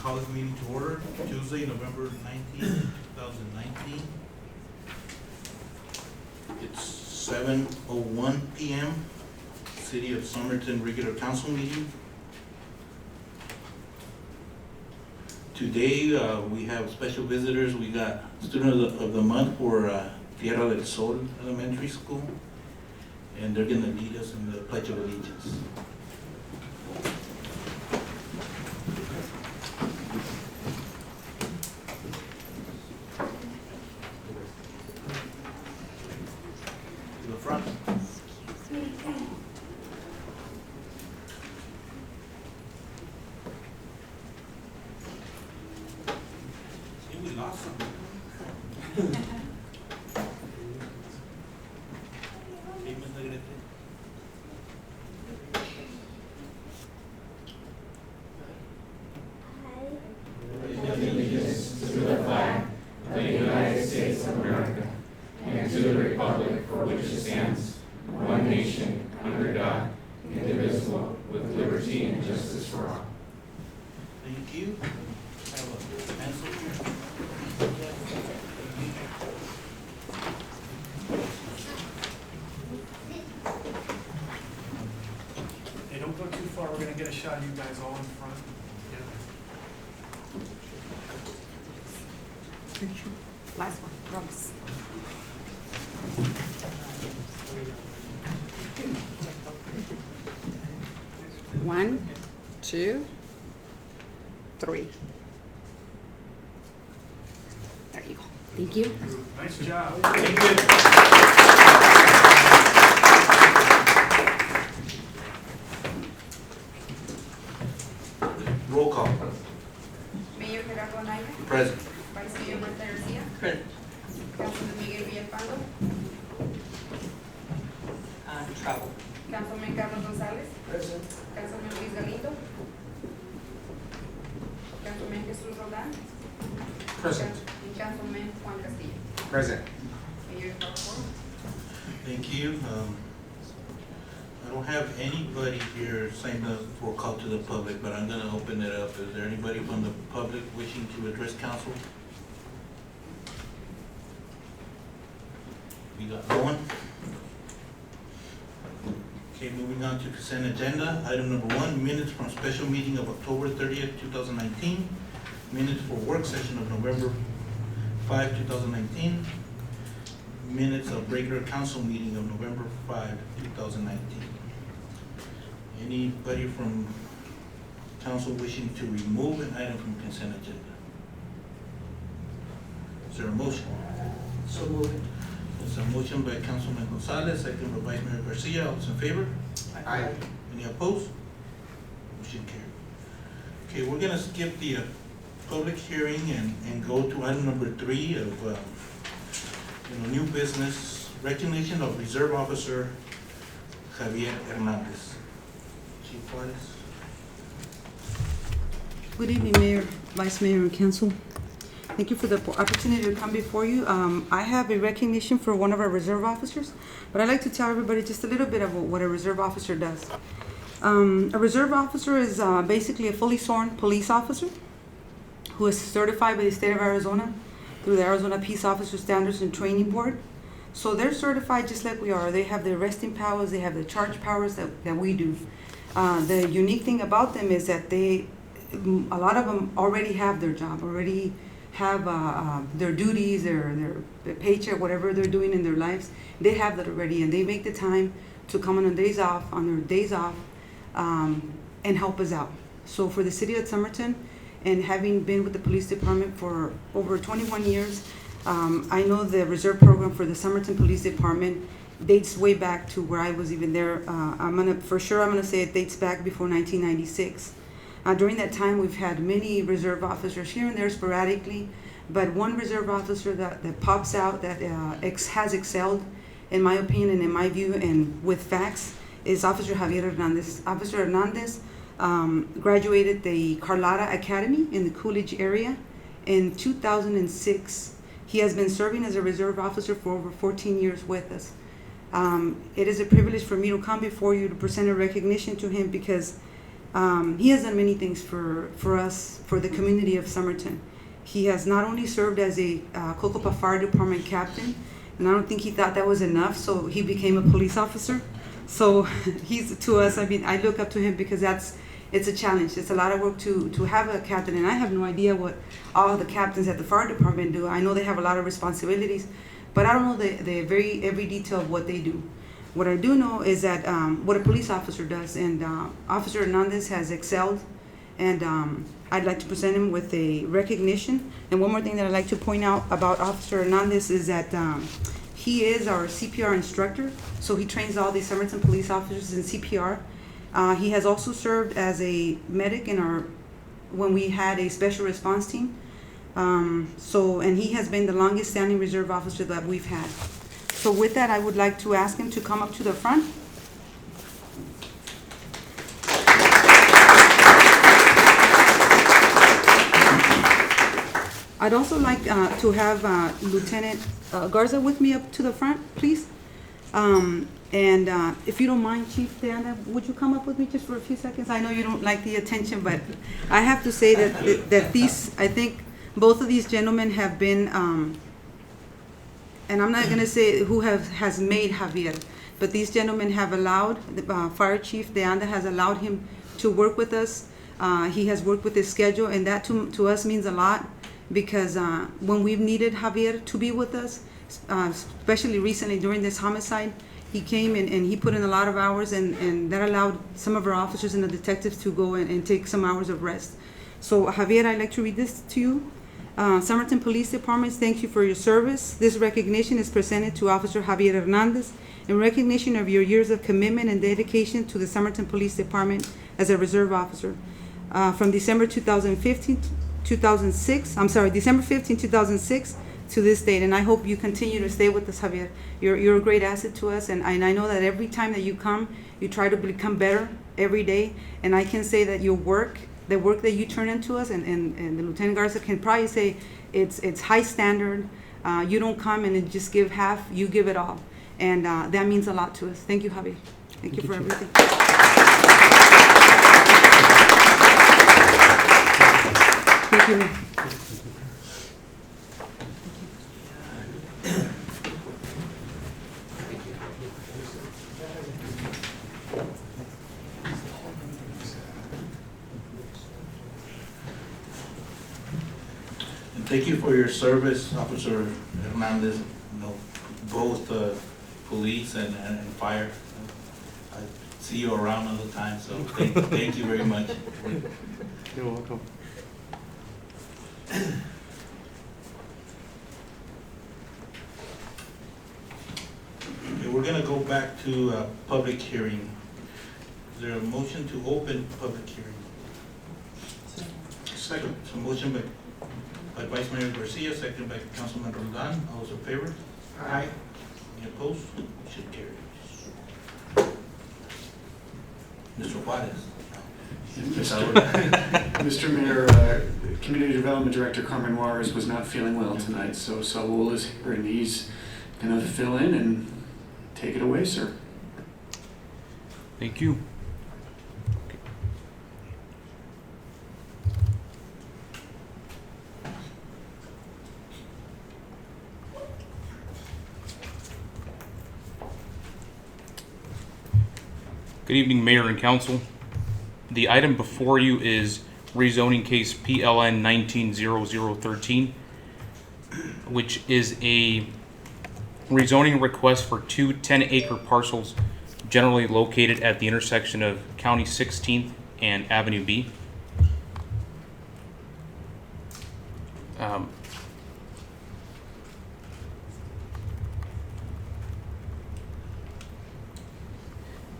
call this meeting to order, Tuesday, November 19, 2019. It's 7:01 p.m., City of Somerton regular council meeting. Today, we have special visitors. We got student of the month for Tierra del Sol Elementary School, and they're gonna lead us in the Pledge of Allegiance. To the front. See, we lost some. Allegiance to the flag of the United States of America and to the republic for which it stands, one nation, under God, indivisible, with liberty and justice for all. Thank you. I have a pencil here. Hey, don't go too far, we're gonna get a shot of you guys all in front. Last one, promise. One, two, three. There you go. Thank you. Nice job. Thank you. Roll call. Mayor Gerardo Anaya, Present. Vice Mayor Marta Garcia, Present. Councilman Miguel Villalpando, Travel. Councilman Carlos Gonzalez, Present. Councilman Luis Galindo, Councilman Jesus Rodan, Present. and Councilman Juan Castillo. Present. Mayor, you have a quorum. Thank you. I don't have anybody here signed up for a call to the public, but I'm gonna open it up. Is there anybody from the public wishing to address council? We got no one? Okay, moving on to consent agenda. Item number 1, minutes from special meeting of October 30th, 2019. Minutes for work session of November 5, 2019. Minutes of regular council meeting of November 5, 2019. Anybody from council wishing to remove an item from consent agenda? Is there a motion? So moved. There's a motion by Councilman Gonzalez, second by Vice Mayor Garcia. All those in favor? Aye. Any opposed? Motion carried. Okay, we're gonna skip the public hearing and go to item number 3 of new business, recognition of Reserve Officer Javier Hernandez. Chief Juarez. Good evening, Mayor, Vice Mayor, and Council. Thank you for the opportunity to come before you. I have a recognition for one of our reserve officers, but I'd like to tell everybody just a little bit of what a reserve officer does. A reserve officer is basically a fully sworn police officer who is certified by the state of Arizona through the Arizona Peace Officer Standards and Training Board. So they're certified just like we are. They have the arresting powers, they have the charge powers that we do. The unique thing about them is that a lot of them already have their job, already have their duties, their paycheck, whatever they're doing in their lives. They have that already, and they make the time to come on their days off, and help us out. So for the city of Somerton, and having been with the police department for over 21 years, I know the reserve program for the Somerton Police Department dates way back to where I was even there. I'm gonna say it dates back before 1996. During that time, we've had many reserve officers here and there sporadically, but one reserve officer that pops out that has excelled, in my opinion and in my view and with facts, is Officer Javier Hernandez. Officer Hernandez graduated the Carlotta Academy in the Coolidge area in 2006. He has been serving as a reserve officer for over 14 years with us. It is a privilege for me to come before you to present a recognition to him because He has done many things for us, for the community of Somerton. He has not only served as a Cocopah Fire Department captain, and I don't think he thought that was enough, so he became a police officer. So he's, to us, I mean, I look up to him because it's a challenge. It's a lot of work to have a captain, and I have no idea what all the captains at the fire department do. I know they have a lot of responsibilities, but I don't know every detail of what they do. What I do know is that what a police officer does, and Officer Hernandez has excelled, and I'd like to present him with a recognition. And one more thing that I'd like to point out about Officer Hernandez is that he is our CPR instructor, so he trains all the Somerton police officers in CPR. He has also served as a medic when we had a special response team. And he has been the longest standing reserve officer that we've had. So with that, I would like to ask him to come up to the front. I'd also like to have Lieutenant Garza with me up to the front, please. If you don't mind, Chief Diana, would you come up with me just for a few seconds? I know you don't like the attention, but I have to say that these, I think both of these gentlemen have been, and I'm not going to say who has made Javier, but these gentlemen have allowed, Fire Chief Diana has allowed him to work with us. He has worked with his schedule, and that to us means a lot, because when we've needed Javier to be with us, especially recently during this homicide, he came and he put in a lot of hours, and that allowed some of our officers and the detectives to go and take some hours of rest. So Javier, I'd like to read this to you. Somerton Police Department, thank you for your service. This recognition is presented to Officer Javier Hernandez in recognition of your years of commitment and dedication to the Somerton Police Department as a reserve officer. From December 2015, December 15, 2006 to this date, and I hope you continue to stay with us, Javier. You're a great asset to us, and I know that every time that you come, you try to become better every day, and I can say that the work that you turn into us, and the Lieutenant Garza can probably say it's high standard. You don't come and just give half, you give it all, and that means a lot to us. Thank you, Javier. Thank you for everything. Thank you. And thank you for your service, Officer Hernandez, both police and fire. I see you around all the time, so thank you very much. You're welcome. Okay, we're gonna go back to public hearing. Is there a motion to open public hearing? Second. So motion by Vice Mayor Garcia, second by Councilman Roldan. All those in favor? Aye. Any opposed? Motion carries. Mr. Juarez. Mr. Mayor, Community Development Director Carmen Juarez was not feeling well tonight, so Saul is here and he's going to fill in and take it away, sir. Thank you. Good evening, Mayor and Council. The item before you is rezoning case PLN 190013, which is a rezoning request for two 10-acre parcels generally located at the intersection of County 16th and Avenue B.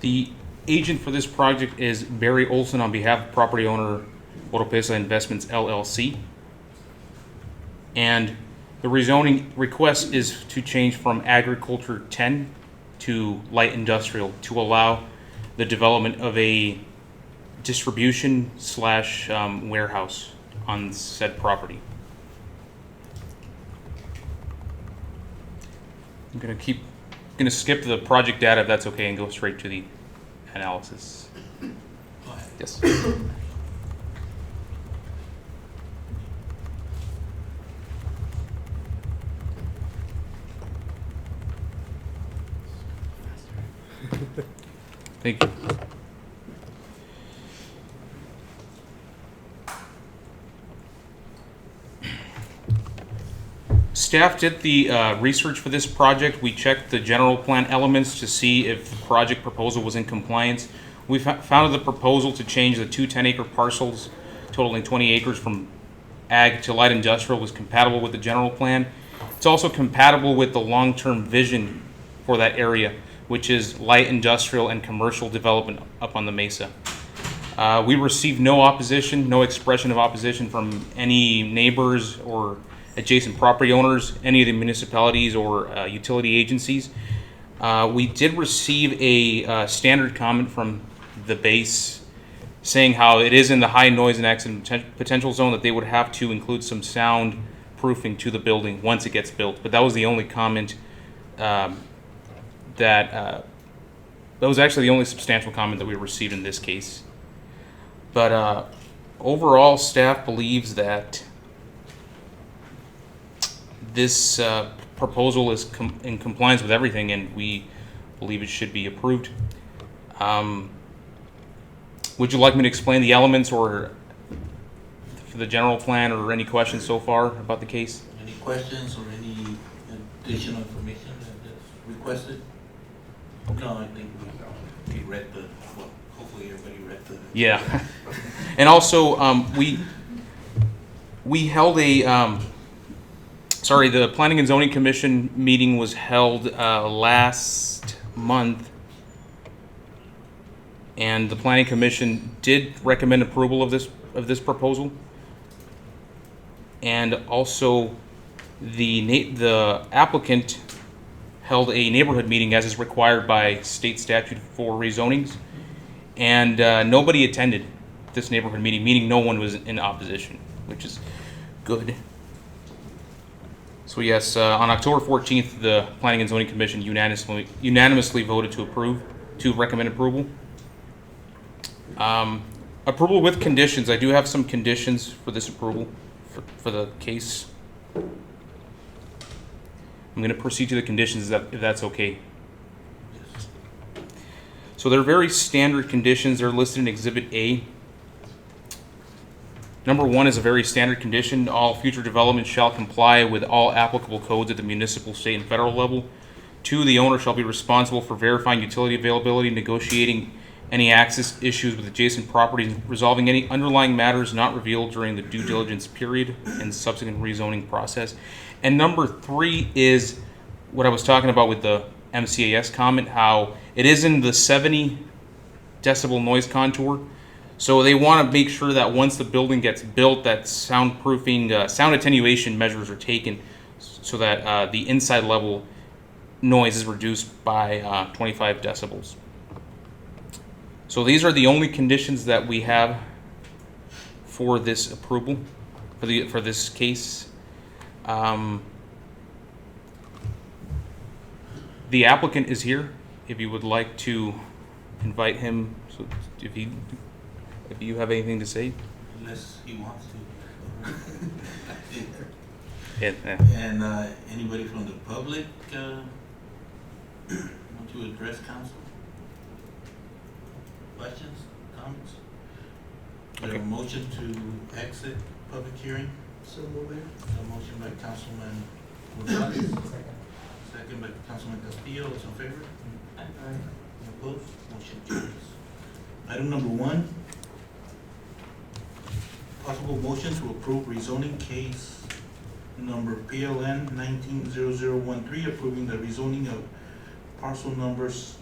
The agent for this project is Barry Olson on behalf of property owner Oropesa Investments LLC. And the rezoning request is to change from agriculture 10 to light industrial to allow the development of a distribution / warehouse on said property. I'm gonna skip the project data if that's okay and go straight to the analysis. Go ahead. Yes. Thank you. Staff did the research for this project. We checked the general plan elements to see if the project proposal was in compliance. We found the proposal to change the two 10-acre parcels totaling 20 acres from ag to light industrial was compatible with the general plan. It's also compatible with the long-term vision for that area, which is light industrial and commercial development up on the mesa. We received no opposition, no expression of opposition from any neighbors or adjacent property owners, any of the municipalities or utility agencies. We did receive a standard comment from the base saying how it is in the high noise and accident potential zone, that they would have to include some sound proofing to the building once it gets built. But that was the only comment that was actually the only substantial comment that we received in this case. But overall, staff believes that this proposal is in compliance with everything, and we believe it should be approved. Would you like me to explain the elements or for the general plan, or any questions so far about the case? Any questions or any additional information that's requested? No, I think we read the, well, hopefully everybody read the. Yeah. And also, we held a, the Planning and Zoning Commission meeting was held last month, and the Planning Commission did recommend approval of this proposal. And also, the applicant held a neighborhood meeting as is required by state statute for rezonings, and nobody attended this neighborhood meeting, meaning no one was in opposition, which is good. So yes, on October 14th, the Planning and Zoning Commission unanimously voted to recommend approval. Approval with conditions. I do have some conditions for this approval for the case. I'm going to proceed to the conditions if that's okay. Yes. So they're very standard conditions. They're listed in Exhibit A. Number 1 is a very standard condition. All future development shall comply with all applicable codes at the municipal, state, and federal level. 2, the owner shall be responsible for verifying utility availability, negotiating any access issues with adjacent properties, resolving any underlying matters not revealed during the due diligence period and subsequent rezoning process. And number 3 is what I was talking about with the MCAS comment, how it is in the 70 decibel noise contour. So they want to make sure that once the building gets built, that soundproofing, sound attenuation measures are taken so that the inside level noise is reduced by 25 decibels. So these are the only conditions that we have for this approval, for this case. The applicant is here. If you would like to invite him, so if you have anything to say. Unless he wants to. Yeah. And anybody from the public want to address council? Questions, comments? Okay. A motion to exit public hearing? So moving. A motion by Councilman Gonzalez. Second by Councilman Castillo. Those in favor? Any opposed? Motion carries. Item number 1. Possible motion to approve rezoning case number PLN 190013, approving the rezoning of parcel numbers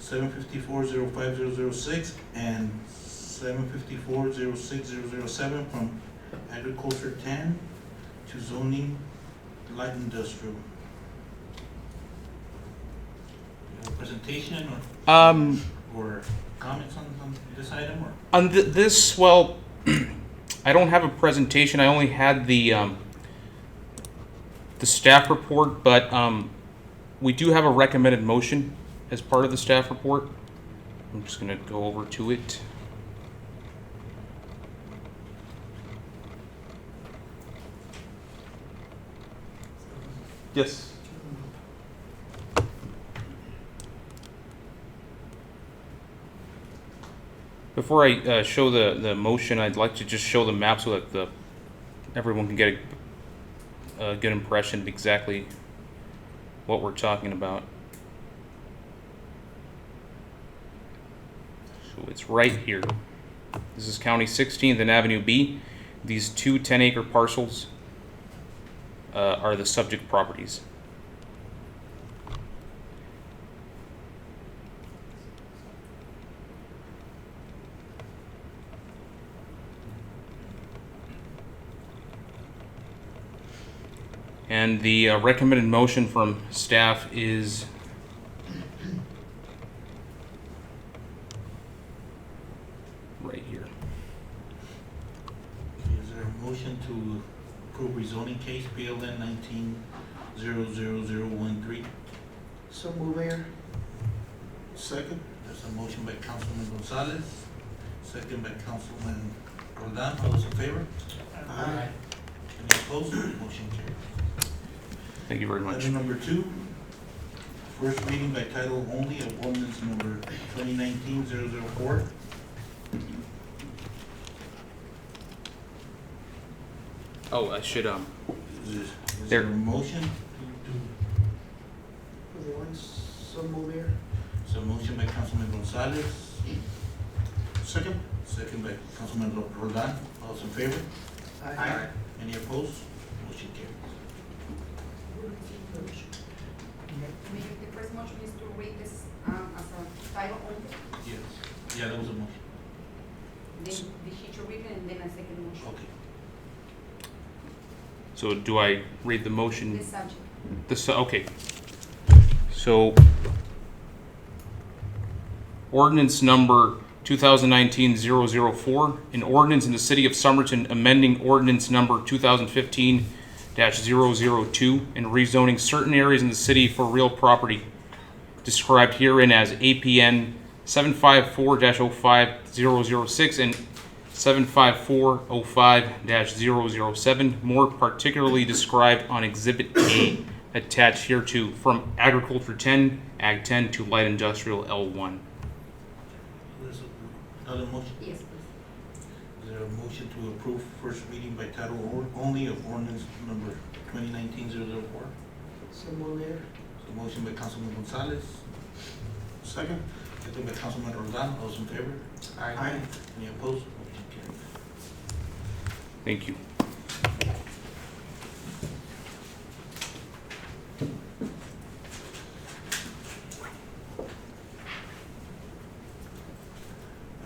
754-05006 and 754-06007 from agriculture 10 to zoning light industrial. You have a presentation or comments on this item, or? On this, well, I don't have a presentation. I only had the staff report, but we do have a recommended motion as part of the staff report. I'm just going to go over to it. Yes. Before I show the motion, I'd like to just show the map so that everyone can get a good impression of exactly what we're talking about. So it's right here. This is County 16th and Avenue B. These two 10-acre parcels are the subject properties. And the recommended motion from staff is right here. Is there a motion to approve rezoning case PLN 19-00013? So move, Mayor. Second. There's a motion by Councilman Gonzalez, second by Councilman Roldan. All those in favor? Aye. Any opposed? Motion carries. Thank you very much. Item number 2, first reading by title only of ordinance number 2019-004. Oh, I should Is There- there a motion to For the ones, so move, Mayor. So motion by Councilman Gonzalez. Second. Second by Councilman Roldan. All those in favor? Aye. Any opposed? Motion carries. Mayor, the first motion is to read this as a title only. Yes. Yeah, that was a motion. Then the teacher read it and then a second motion. Okay. So do I read the motion? The subject. Okay. So ordinance number 2019-004, an ordinance in the city of Somerton amending ordinance number 2015-002 and rezoning certain areas in the city for real property described herein as APN 754-05006 and 754-05-007, more particularly described on Exhibit A attached hereto, from Agriculture 10, Ag 10 to Light Industrial L1. There's another motion. Yes, please. Is there a motion to approve first reading by title only of ordinance number 2019-004? So move, Mayor. So motion by Councilman Gonzalez. Second. Second by Councilman Roldan. All those in favor? Aye. Any opposed? Motion carries. Thank you.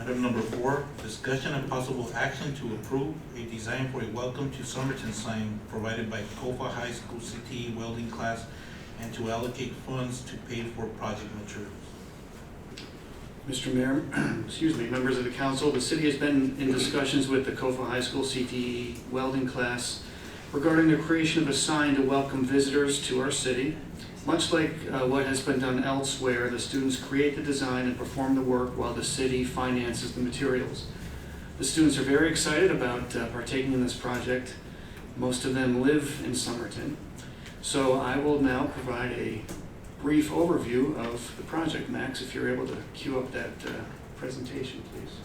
Item number 4, discussion and possible action to approve a design for a welcome to Somerton sign provided by Kofa High School CTE welding class and to allocate funds to pay for project materials. Mr. Mayor, excuse me, members of the council, the city has been in discussions with the Kofa High School CTE welding class regarding the creation of a sign to welcome visitors to our city. Much like what has been done elsewhere, the students create the design and perform the work while the city finances the materials. The students are very excited about partaking in this project. Most of them live in Somerton. So I will now provide a brief overview of the project. Max, if you're able to cue up that presentation, please.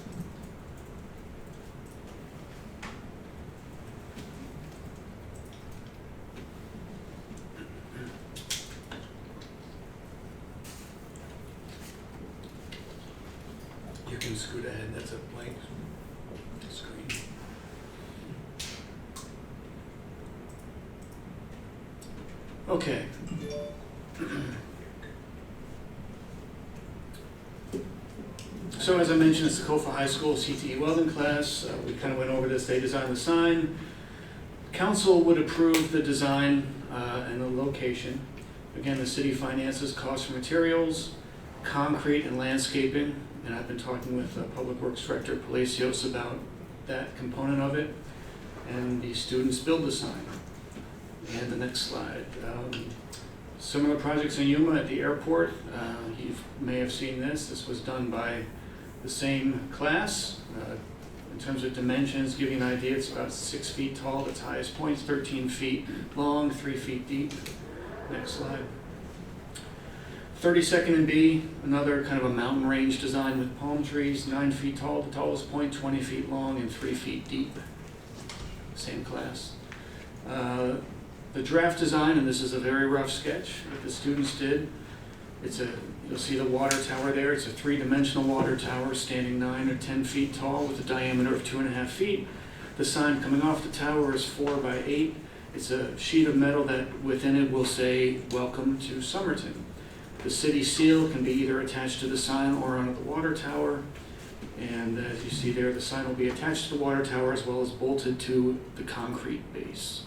You can scoot ahead, that's a blank screen. Okay. So as I mentioned, it's the Kofa High School CTE welding class. We kind of went over this. They designed the sign. Council would approve the design and the location. Again, the city finances costs for materials, concrete, and landscaping. And I've been talking with Public Works Director Palacios about that component of it. And the students build the sign. And the next slide. Similar projects in Yuma at the airport. You may have seen this. This was done by the same class. In terms of dimensions, give you an idea, it's about 6 feet tall. Its highest point is 13 feet long, 3 feet deep. Next slide. 32nd and B, another kind of a mountain range design with palm trees, 9 feet tall, the tallest point, 20 feet long, and 3 feet deep. Same class. The draft design, and this is a very rough sketch that the students did. You'll see the water tower there. It's a 3-dimensional water tower standing 9 or 10 feet tall with a diameter of 2.5 feet. The sign coming off the tower is 4 by 8. It's a sheet of metal that within it will say, "Welcome to Somerton." The city seal can be either attached to the sign or onto the water tower. And as you see there, the sign will be attached to the water tower as well as bolted to the concrete base.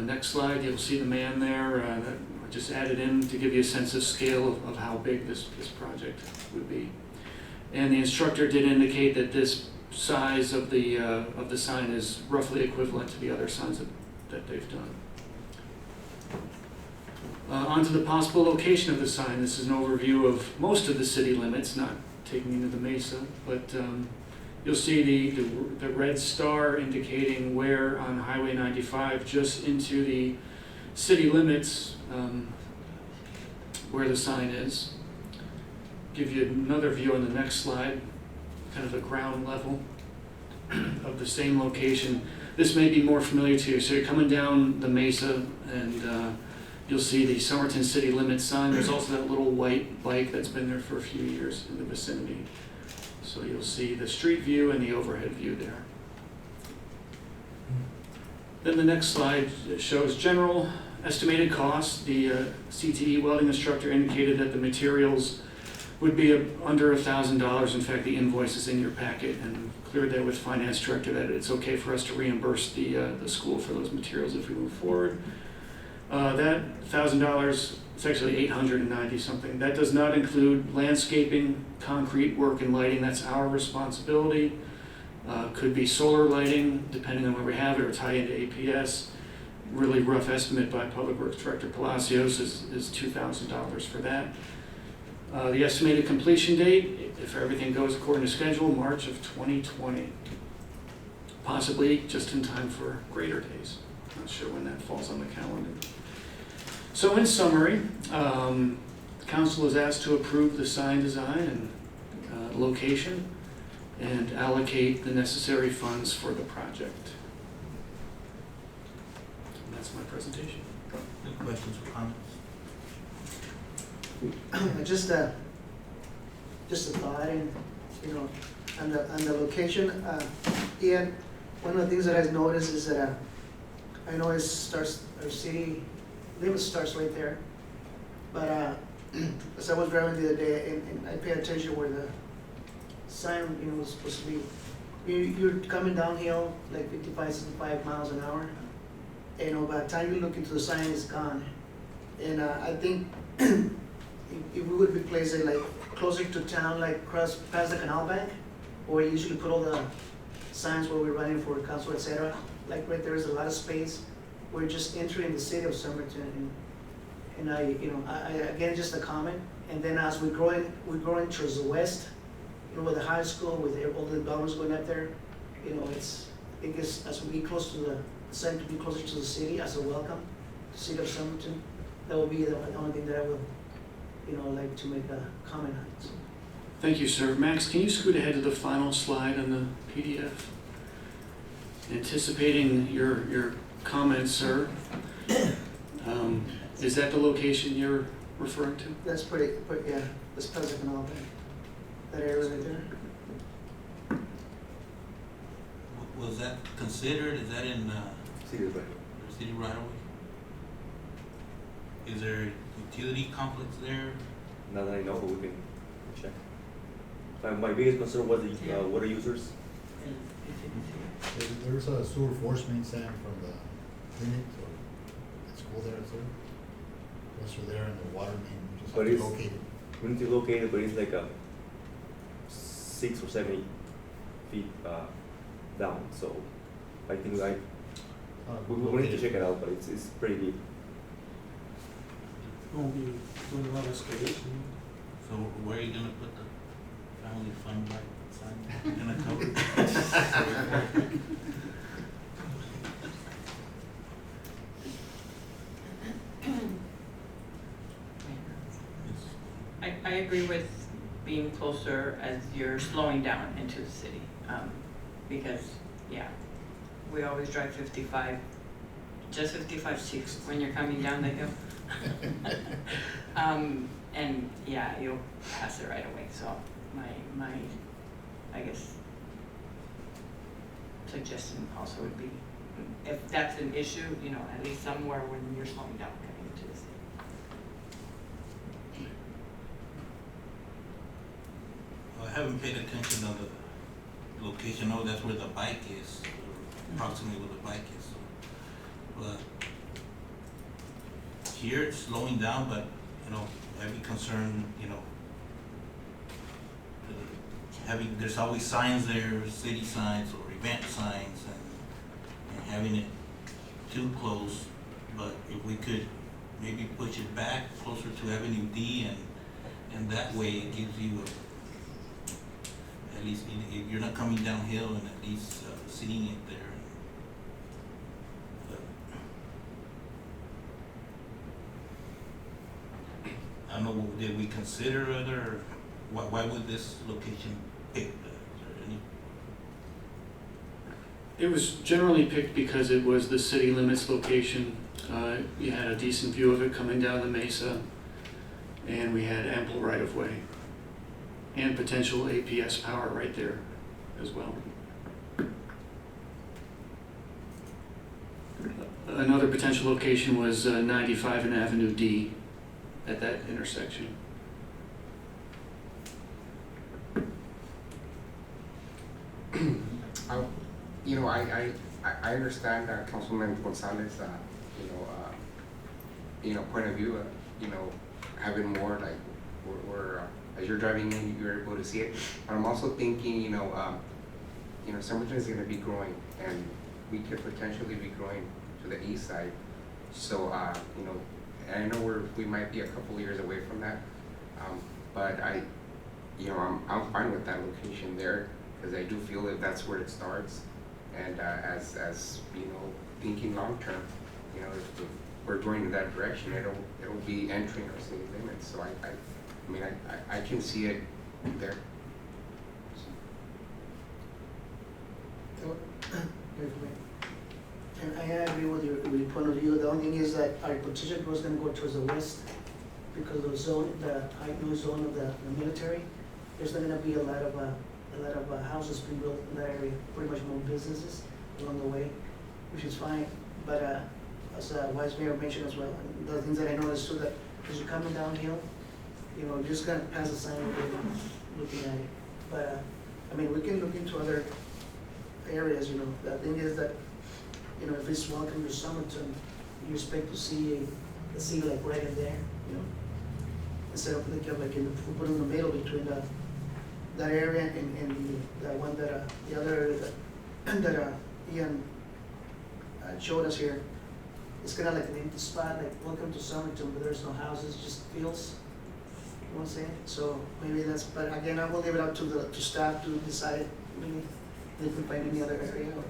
Next slide, you'll see the man there that I just added in to give you a sense of scale of how big this project would be. And the instructor did indicate that this size of the sign is roughly equivalent to the other signs that they've done. Onto the possible location of the sign. This is an overview of most of the city limits, not taking into the Mesa, but you'll see the red star indicating where on Highway 95, just into the city limits, where the sign is. Give you another view on the next slide, kind of the ground level of the same location. This may be more familiar to you. So you're coming down the Mesa and you'll see the Somerton city limits sign. There's also that little white bike that's been there for a few years in the vicinity. So you'll see the street view and the overhead view there. Then the next slide shows general estimated costs. The CTE welding instructor indicated that the materials would be under $1,000. In fact, the invoice is in your packet, and cleared that with finance director that it's okay for us to reimburse the school for those materials if we move forward. That $1,000, it's actually $890 something. That does not include landscaping, concrete work, and lighting. That's our responsibility. Could be solar lighting, depending on where we have it, or tie into APS. Really rough estimate by Public Works Director Palacios is $2,000 for that. The estimated completion date, if everything goes according to schedule, March of 2020. Possibly just in time for Greater Days. Not sure when that falls on the calendar. So in summary, council is asked to approve the sign design and location and allocate the necessary funds for the project. And that's my presentation. Any questions or comments? Just a thought, and on the location. Ian, one of the things that I've noticed is that I know our city limit starts right there, but as I was driving the other day, and I paid attention where the sign was supposed to be. You're coming downhill like 55, 65 miles an hour, and by the time you look into the sign, it's gone. And I think if we would be placed it like closer to town, like past the canal bank, where we usually put all the signs where we're running for council, etc. Like right there is a lot of space. We're just entering the city of Somerton, and I again just a comment. And then as we're growing towards the west, with the high school, with all the dorms going up there, it gets as we get close to the sign to be closer to the city as a welcome to city of Somerton. That will be the only thing that I will, like to make a comment on. So. Thank you, sir. Max, can you scoot ahead to the final slide on the PDF? Anticipating your comments, sir. Is that the location you're referring to? That's pretty yeah. That's President and all that area right there. Was that considered? Is that in City right. city right away? Is there a utility complex there? Not that I know, but we can check. My biggest concern was the water users. There's a sewer force main stand from the clinic or the school there too. Once you're there and the water main, you just have to locate it. We need to locate it, but it's like 6 or 7 feet down. So I think we need to check it out, but it's pretty deep. Won't be doing a lot of excavation. So where are you gonna put the family fun bike sign? You're gonna cover it? agree with being closer as you're slowing down into the city. Because, yeah, we always drive 55, just 55 when you're coming down the hill. And yeah, you'll pass it right away. So my, I guess, suggestion also would be, if that's an issue, you know, at least somewhere when you're slowing down coming into the city. I haven't paid attention on the location. Oh, that's where the bike is, or approximately where the bike is. But here it's slowing down, but, you know, I'd be concerned, you know, there's always signs there, city signs or event signs, and having it too close. But if we could maybe push it back closer to Avenue D, and that way it gives you at least, if you're not coming downhill, and at least seeing it there. I don't know, did we consider other, why would this location pick? Is there any? It was generally picked because it was the city limits location. You had a decent view of it coming down the mesa, and we had ample right of way and potential APS power right there as well. Another potential location was 95 and Avenue D at that intersection. You know, I understand Councilman Gonzalez, point of view, having more like, where as you're driving in, you're able to see it. But I'm also thinking, Somerton is gonna be growing, and we could potentially be growing to the east side. So, and I know we might be a couple of years away from that, but I'm fine with that location there, because I do feel that that's where it starts. And as thinking long term, if we're going in that direction, it'll be entering our city limits. So I can see it there. And I agree with your point of view. The only thing is that our petition was going to go towards the west, because of the new zone of the military. There's not going to be a lot of houses being built in that area, pretty much more businesses along the way, which is fine. But as Vice Mayor mentioned as well, and the things that I noticed too, that as you're coming downhill, you're just gonna pass the sign looking at it. But we can look into other areas. The thing is that, if it's welcome to Somerton, you expect to see a city like right in there, instead of like put in the middle between that area and the one that the other area that Ian showed us here. It's kind of like an empty spot, like welcome to Somerton, but there's no houses, just fields. You know what I'm saying? So maybe that's. But again, I will leave it up to staff to decide. Maybe they can find any other area or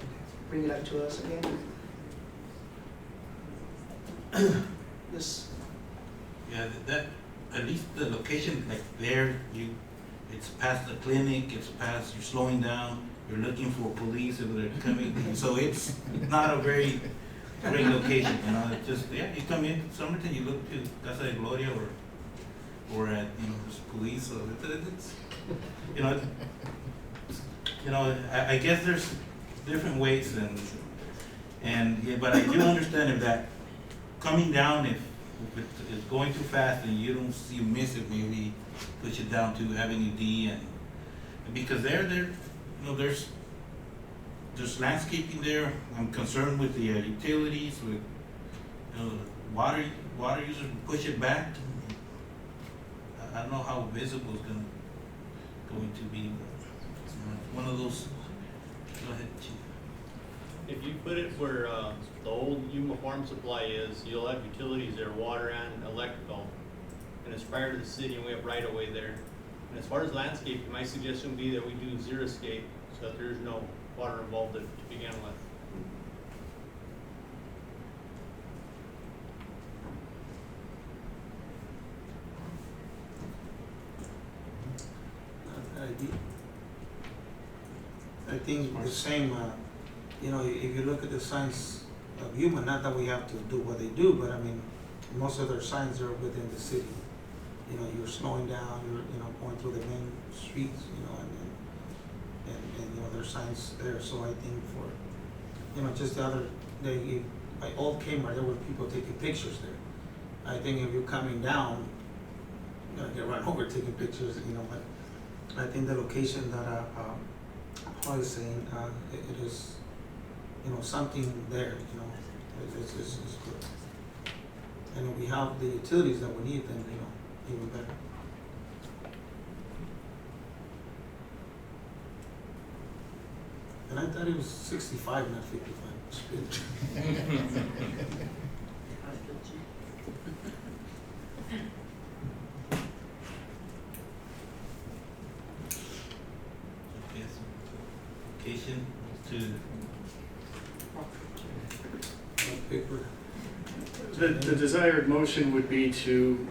bring it up to us again. This. Yeah, that at least the location, like there, it's past the clinic, it's past, you're slowing down, you're looking for police if they're coming, so it's not a very great location, it's just, you come in Somerton, you look to Casa de Gloria or at, there's police, so I guess there's different ways but I do understand if that coming down, if it's going too fast and you miss it, maybe push it down to Avenue D, and because there's landscaping there. I'm concerned with the utilities, with water users. Push it back. I don't know how visible it's going to be. One of those. Go ahead, Chief. If you put it where the old uniform supply is, you'll have utilities there, water and electrical. And it's prior to the city, and we have right of way there. And as far as landscape, my suggestion would be that we do xeriscape so that there's no water involved to begin with. think the same, you know, if you look at the signs of Yuma, not that we have to do what they do, but I mean, most of their signs are within the city. You know, you're slowing down, you're, you know, going through the main streets, you know, and you know, there's signs there, so I think for, you know, just the other day, by Old Kmart, there were people taking pictures there. I think if you're coming down, you're gonna get run over taking pictures, you know, but I think the location that, Paul is saying, it is, you know, something there, you know, it's good. And if we have the utilities that we need, then, you know, even better. And I thought it was 65, not 55. Okay, so application to Paper. The desired motion would be to,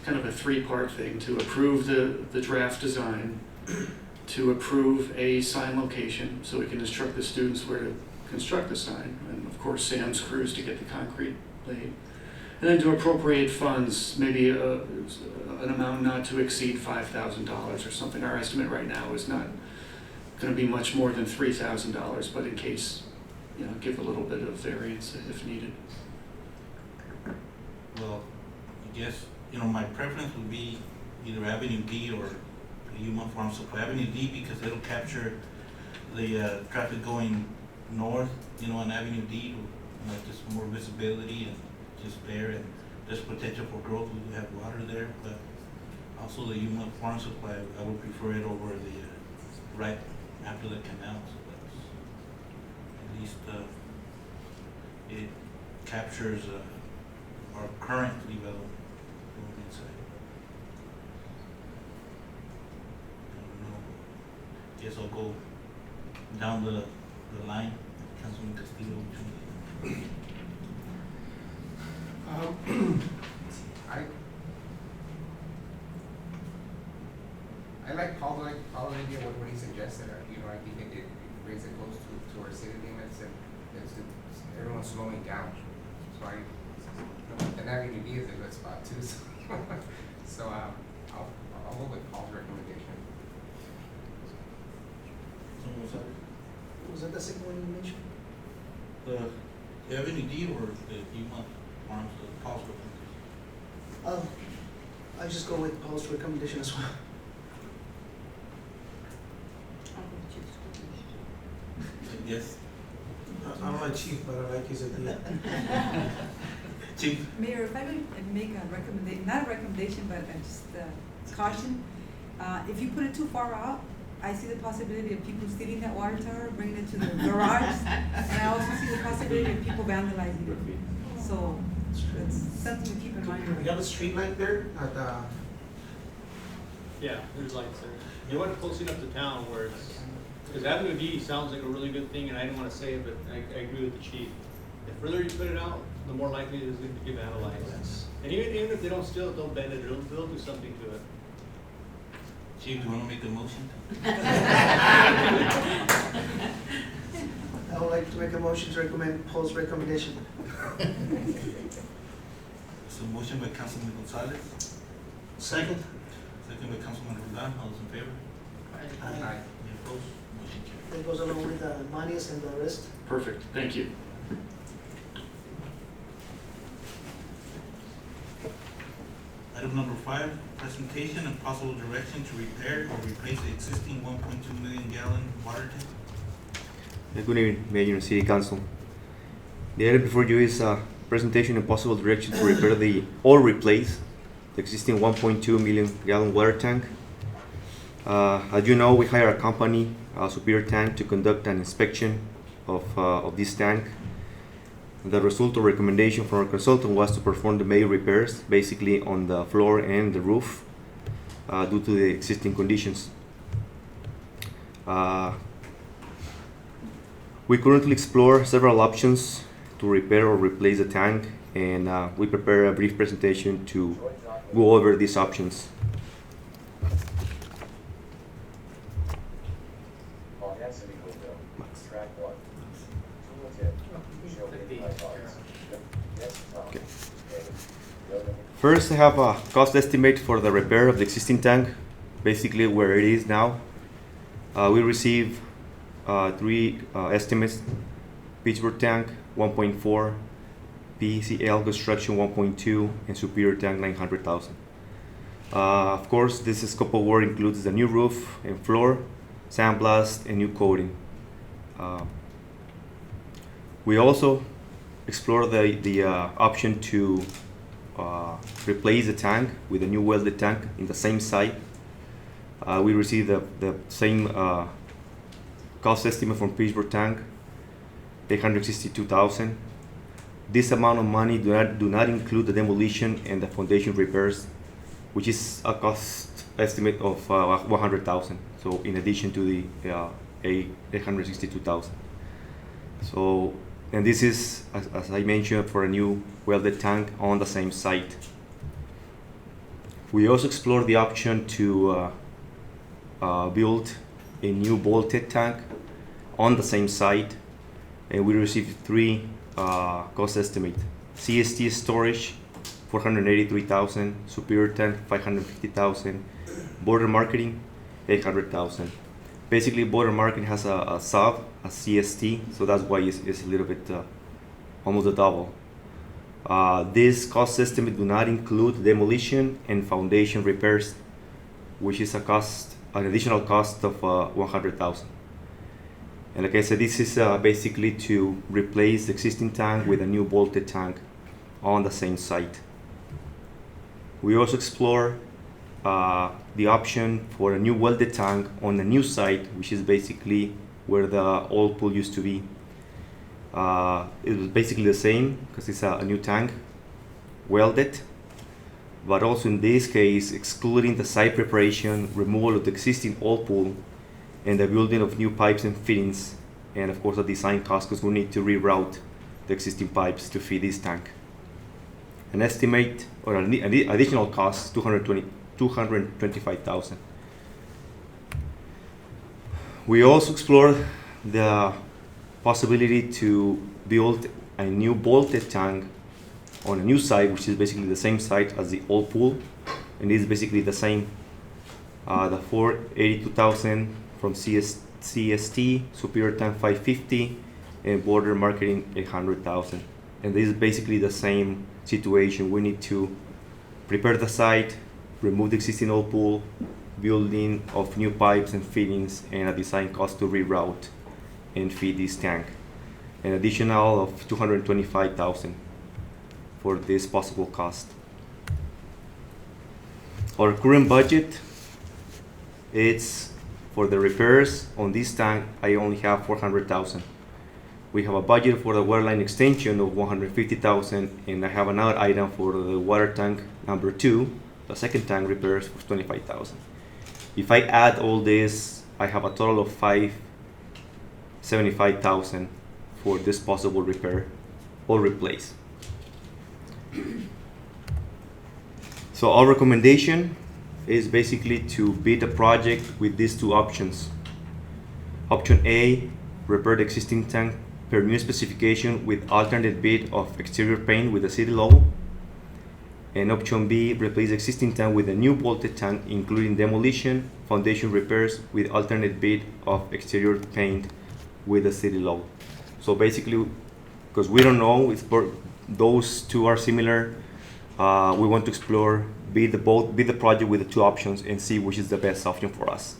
kind of a three-part thing, to approve the draft design, to approve a sign location, so we can instruct the students where to construct the sign, and of course Sam's crews to get the concrete laid. And then to appropriate funds, maybe an amount not to exceed $5,000 or something. Our estimate right now is not gonna be much more than $3,000, but in case, you know, give a little bit of variance if needed. Well, I guess, you know, my preference would be either Avenue D or Yuma Farm Supply. Avenue D because it'll capture the traffic going north, you know, on Avenue D, you know, just more visibility and just there, and there's potential for growth. We do have water there, but also the Yuma Farm Supply, I would prefer it over the right after the canal. So that's at least it captures our current development going inside. I don't know. Guess I'll go down the line, Councilman Castillo. I like Paul's idea, what he suggested, you know, I think it brings it close to our city limits, and it's everyone's slowing down. So and Avenue D is a good spot too, so I'll go with Paul's recommendation. Was that the second one you mentioned? The Avenue D or the Yuma Farms, the Paul's recommendation? I just go with Paul's recommendation as well. Yes. I don't like Chief, but I like his idea. Chief? Mayor, if I may make a recommendation, not a recommendation, but just caution, if you put it too far out, I see the possibility of people stealing that water tower, bringing it to the garage, and I also see the possibility of people vandalizing it. So, that's something to keep in mind. We have a street light there at, Yeah, there's lights there. You want it close enough to town where it's, because Avenue D sounds like a really good thing, and I didn't want to say it, but I agree with the chief. The further you put it out, the more likely it is going to get vandalized. And even if they don't steal it, they'll bend it, they'll do something to it. Chief, do you want to make a motion? I would like to make a motion to recommend Paul's recommendation. So motion by Councilman Gonzalez, second. second by Councilman Rodan. All those in favor? Aye. Any opposed? Motion carried. That goes along with the monies and the rest. Perfect, thank you. Item number 5, presentation and possible direction to repair or replace the existing 1.2 million gallon water tank. Good evening, Mayor and City Council. The item before you is a presentation and possible direction to repair or replace the existing 1.2 million gallon water tank. As you know, we hired a company, Superior Tank, to conduct an inspection of this tank. The result or recommendation from our consultant was to perform the major repairs, basically on the floor and the roof, due to the existing conditions. We currently explore several options to repair or replace the tank, and we prepare a brief presentation to go over these options. Paul, yes, Okay. First, I have a cost estimate for the repair of the existing tank, basically where it is now. We received three estimates: Pittsburgh tank 1.4, PCL construction 1.2, and Superior tank 900,000. Of course, this scope of work includes the new roof and floor, sandblast, and new coating. We also explore the option to replace the tank with a new welded tank in the same site. We received the same cost estimate from Pittsburgh tank, 862,000. This amount of money do not include the demolition and the foundation repairs, which is a cost estimate of 100,000. So in addition to the 862,000. So, and this is, as I mentioned, for a new welded tank on the same site. We also explored the option to build a new bolted tank on the same site, and we received three cost estimate: CST storage 483,000, Superior tank 550,000, border marketing 800,000. Basically, border marketing has a sub, a CST, so that's why it's a little bit almost a double. This cost estimate do not include demolition and foundation repairs, which is an additional cost of 100,000. And like I said, this is basically to replace the existing tank with a new bolted tank on the same site. We also explore the option for a new welded tank on the new site, which is basically where the old pool used to be. It was basically the same because it's a new tank, welded, but also in this case, excluding the site preparation, removal of the existing old pool, and the building of new pipes and fittings, and of course the design cost because we need to reroute the existing pipes to feed this tank. An estimate or an additional cost 225,000. We also explored the possibility to build a new bolted tank on a new site, which is basically the same site as the old pool, and is basically the same. The 482,000 from CST, Superior tank 550, and border marketing 800,000. And this is basically the same situation. We need to prepare the site, remove the existing old pool, building of new pipes and fittings, and a design cost to reroute and feed this tank. An additional of 225,000 for this possible cost. Our current budget, it's for the repairs on this tank, I only have 400,000. We have a budget for the water line extension of 150,000, and I have another item for the water tank number 2, the second tank repairs for 25,000. If I add all this, I have a total of 575,000 for this possible repair or replace. So our recommendation is basically to bid the project with these two options. Option A, repair the existing tank per new specification with alternate bid of exterior paint with the city logo. And option B, replace the existing tank with a new bolted tank, including demolition, foundation repairs with alternate bid of exterior paint with the city logo. So basically, because we don't know if those two are similar, we want to explore, bid the project with the two options and see which is the best option for us.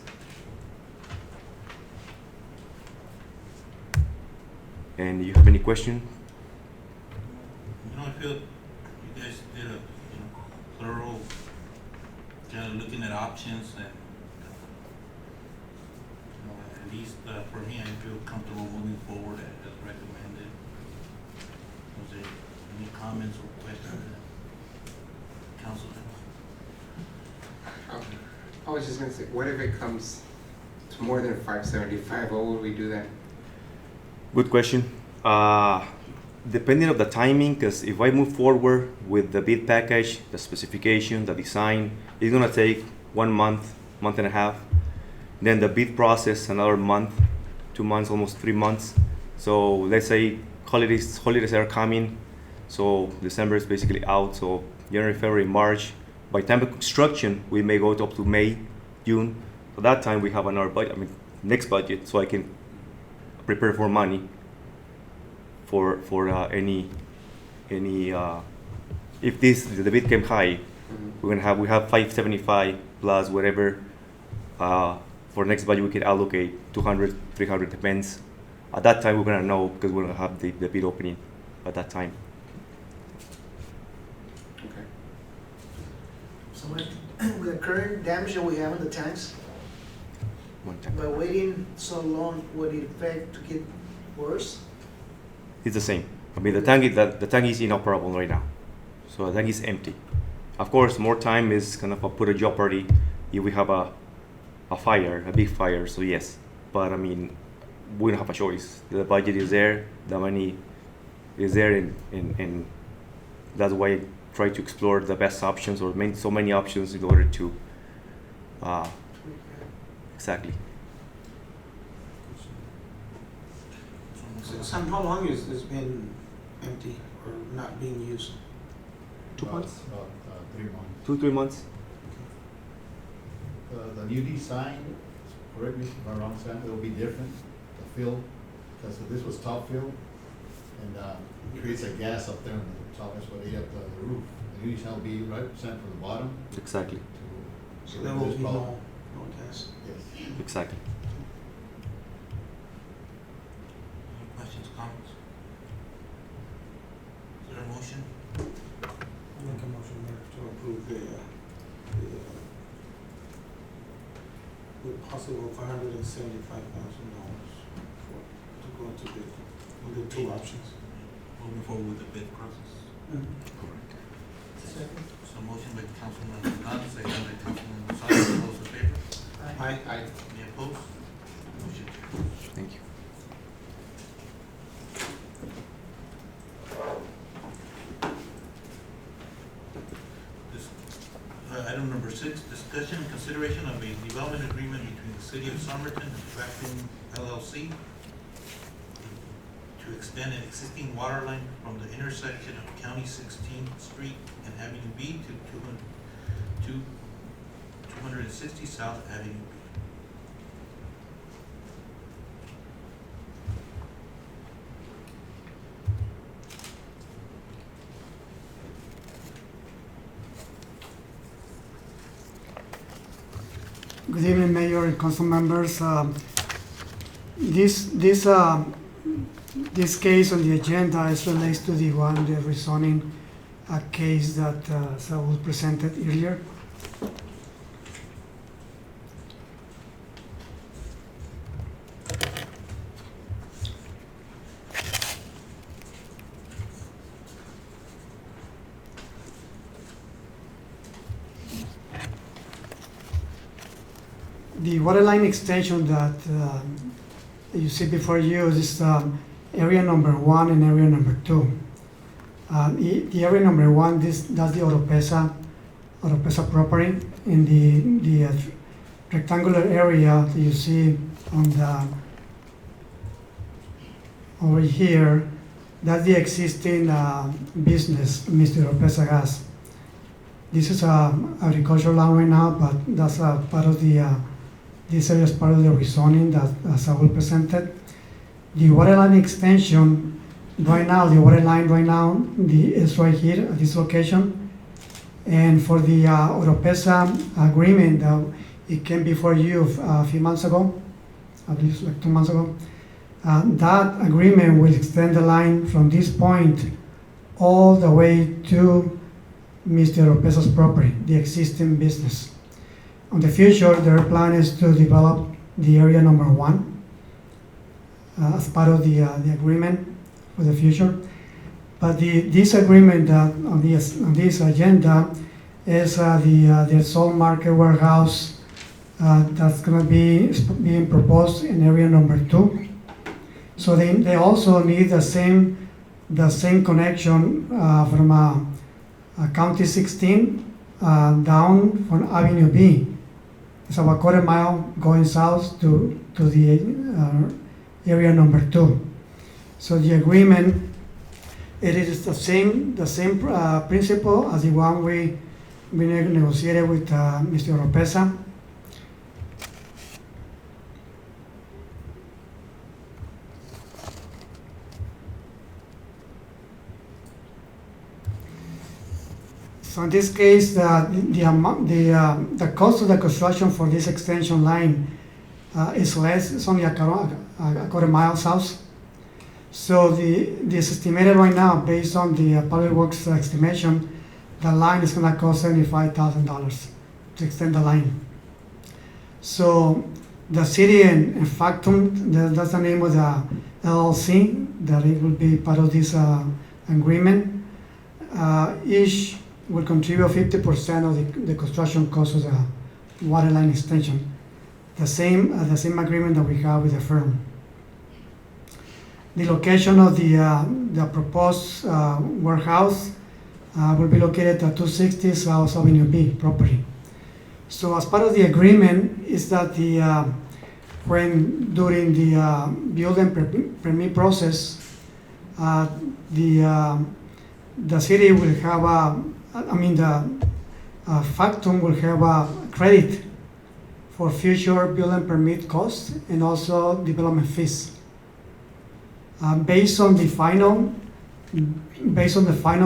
And do you have any question? I feel you guys did a thorough kind of looking at options, and at least for me, I feel comfortable moving forward as recommended. Was there any comments or questions, Councilman? I was just gonna say, what if it comes to more than 575? What would we do then? Good question. Depending on the timing, because if I move forward with the bid package, the specification, the design, it's gonna take 1 month, month and a half. Then the bid process, another month. 2 months, almost 3 months. So let's say holidays are coming, so December is basically out. So January, February, March. By time of construction, we may go up to May, June. So that time we have another budget. I mean, next budget, so I can prepare for money for any if the bid came high, we have 575 plus whatever. For next budget, we can allocate 200, 300 depends. At that time, we're gonna know because we're gonna have the bid opening at that time. Okay. So with the current damage that we have in the tanks, One time. by waiting so long, would it affect to get worse? It's the same. I mean, the tank is inoperable right now, so the tank is empty. Of course, more time is kind of put a jeopardy if we have a fire, a big fire. So yes, but I mean, we don't have a choice. The budget is there, the money is there, and that's why I try to explore the best options or so many options in order to exactly. Sam, how long is this been empty or not being used? 2 months? About 3 months. 2-3 months. The new design, correct me if I'm wrong, Sam, it'll be different, the fill, because this was top fill, and it creates a gas up there on the top, that's what ate up the roof. The new design will be right, Sam, from the bottom Exactly. to. So there will this be problem. no gas. Yes. Exactly. Any questions, comments? Is there a motion? Make a motion there to approve with possible $575,000 to go into bid with the two options. Moving forward with the bid process. Correct. Second. So motion by Councilman Gonzalez, second by Councilman Gonzalez, all those in favor? Aye. Any opposed? Motion carries. Thank you. Item number 6, discussion and consideration of a development agreement between the City of Somerton and Tracking LLC to extend an existing water line from the intersection of County 16th Street and Avenue B to 260 South Avenue B. Good evening, Mayor and council members. This case on the agenda is relates to the rezoning case that Saul presented earlier. The water line extension that you see before you is area number 1 and area number 2. The area number 1, that's the Oropesa property. In the rectangular area that you see on the over here, that's the existing business Mr. Oropesa has. This is agricultural land right now, but that's part of this area is part of the rezoning that Saul presented. The water line extension right now, is right here at this location. And for the Oropesa agreement, it came before you a few months ago, I believe like 2 months ago. That agreement will extend the line from this point all the way to Mr. Oropesa's property, the existing business. In the future, their plan is to develop the area number 1 as part of the agreement for the future. But this agreement on this agenda is the sole market warehouse that's going to be being proposed in area number 2. So they also need the same connection from County 16 down from Avenue B. It's about a quarter mile going south to the area number 2. So the agreement, it is the same principle as the one we negotiated with Mr. Oropesa. So in this case, the cost of the construction for this extension line is less. It's only a quarter mile south. So this estimated right now, based on the Public Works estimation, the line is going to cost $75,000 to extend the line. So the city and Factum, that's the name of the LLC, that it will be part of this agreement. Each will contribute 50% of the construction cost of the water line extension. The same agreement that we have with the firm. The location of the proposed warehouse will be located at 260 South Avenue B property. So as part of the agreement is that when during the building permit process, the city will have Factum will have a credit for future building permit costs and also development fees. Based on the final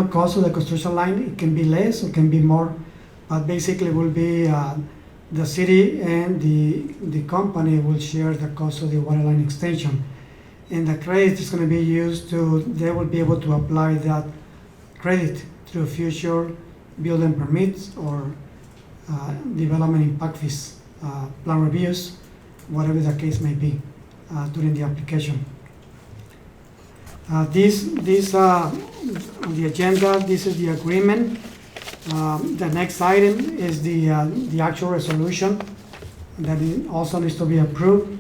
cost of the construction line, it can be less, it can be more, but basically will be the city and the company will share the cost of the water line extension. And the credit is going to be used they will be able to apply that credit through future building permits or development impact fees, plan reviews, whatever the case may be during the application. This on the agenda, this is the agreement. The next item is the actual resolution that also needs to be approved.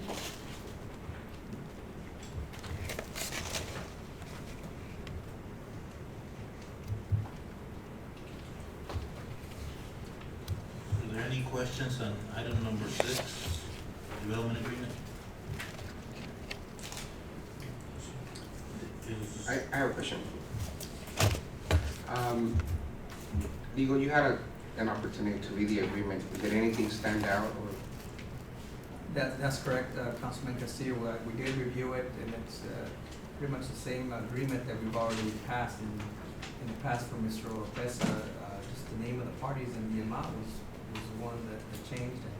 Are there any questions on item number 6, development agreement? I have a question. Diego, you had an opportunity to read the agreement. Did anything stand out? Or? That's correct, Councilman Castillo. We did review it, and it's pretty much the same agreement that we've already passed in the past for Mr. Oropesa. Just the name of the parties and the amount was the one that changed. And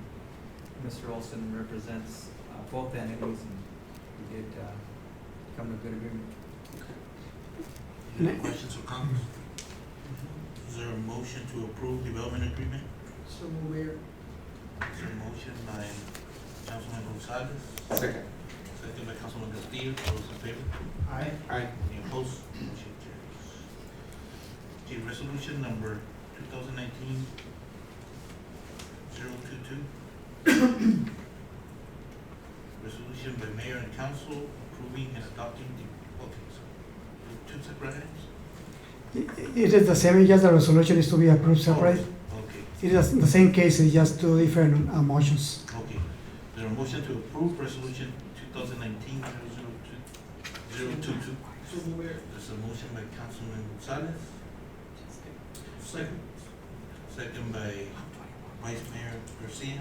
Mr. Olson represents both entities, and we did come to a good agreement. Any questions or comments? Is there a motion to approve development agreement? So, Mayor. Is there a motion by Councilman Gonzalez? Second. Second by Councilman Castillo. All those in favor? Aye. Aye. Any opposed? Motion carries. Okay, resolution number 2019-022. Resolution by mayor and council approving and adopting two separate items? It is the same, just the resolution is to be approved separate. Okay, It is the same case, it's just two different motions. okay. Is there a motion to approve resolution 2019-022? There's a motion by Councilman Gonzalez. Second. Second by Vice Mayor Garcia.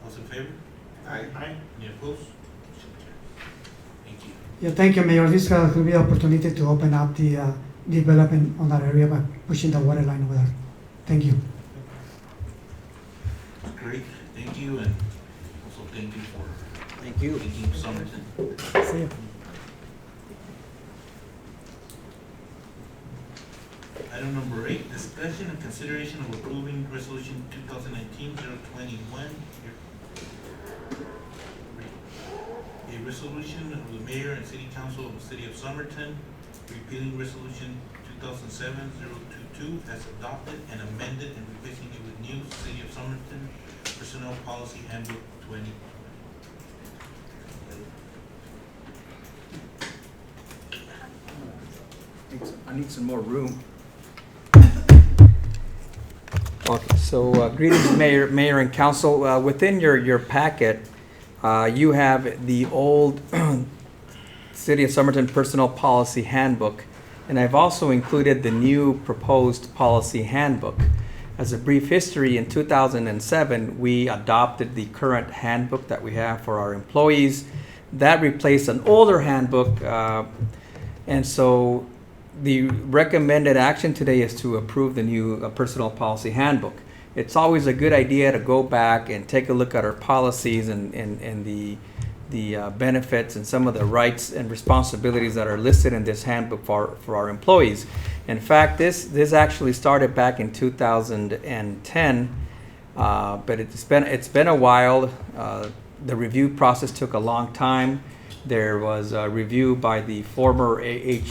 All those in favor? Aye. Any opposed? Thank you. Yeah, thank you, Mayor. This will be an opportunity to open up the development on that area by pushing the water line over there. Thank you. Great, thank you, and also thank you for thanking Somerton. See you. Item number 8, discussion and consideration of approving resolution 2019-021. A resolution of the mayor and city council of the city of Somerton repealing resolution 2007-022 as adopted and amended and replacing it with new city of Somerton personnel policy handbook 20. I need some more room. Okay, so greetings, Mayor and Council. Within your packet, You have the old City of Somerton Personnel Policy Handbook, and I've also included the new proposed policy handbook. As a brief history, in 2007, we adopted the current handbook that we have for our employees. That replaced an older handbook, and so the recommended action today is to approve the new personnel policy handbook. It's always a good idea to go back and take a look at our policies and the benefits and some of the rights and responsibilities that are listed in this handbook for our employees. In fact, this actually started back in 2010, but it's been a while. The review process took a long time. There was a review by the former the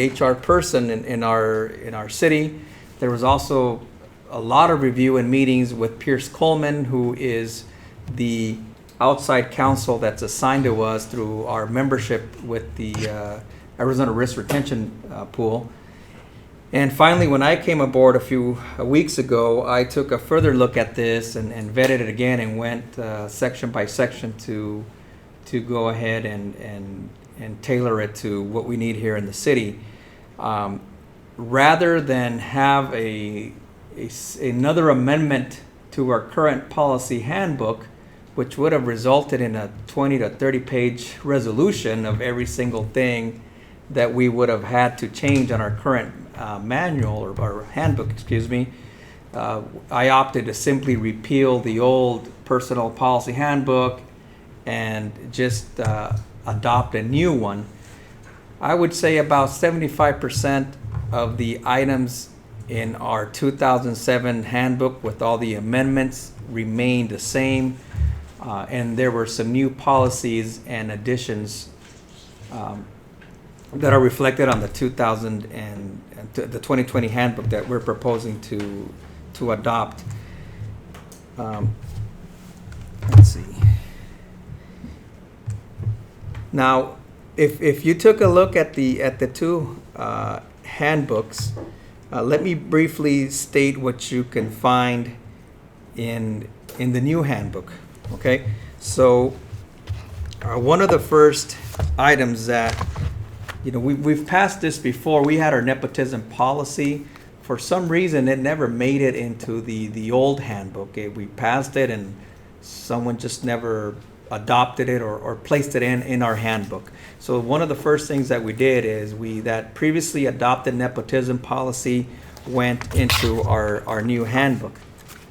HR person in our city. There was also a lot of review and meetings with Pierce Coleman, who is the outside counsel that's assigned to us through our membership with the Arizona Risk Retention Pool. And finally, when I came aboard a few weeks ago, I took a further look at this and vetted it again and went section by section to go ahead and tailor it to what we need here in the city. Rather than have another amendment to our current policy handbook, which would have resulted in a 20 to 30 page resolution of every single thing that we would have had to change on our current manual or our handbook, I opted to simply repeal the old personal policy handbook and just adopt a new one. I would say about 75% of the items in our 2007 handbook with all the amendments remained the same, and there were some new policies and additions that are reflected on the 2020 handbook that we're proposing to adopt. Let's see. Now, if you took a look at the two handbooks, let me briefly state what you can find in the new handbook. Okay, so one of the first items that we've passed this before. We had our nepotism policy. For some reason, it never made it into the old handbook. We passed it, and someone just never adopted it or placed it in our handbook. So one of the first things that we did is that previously adopted nepotism policy went into our new handbook.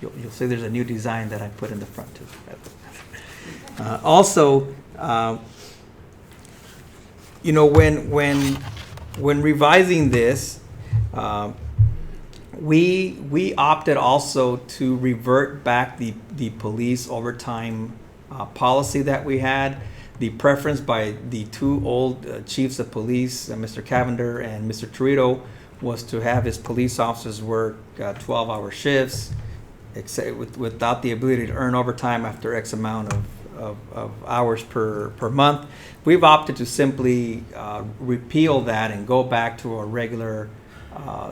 You'll see there's a new design that I put in the front too. Also, when revising this, we opted also to revert back the police overtime policy that we had. The preference by the two old chiefs of police, Mr. Cavender and Mr. Torito, was to have his police officers work 12-hour shifts without the ability to earn overtime after X amount of hours per month. We've opted to simply repeal that and go back to our regular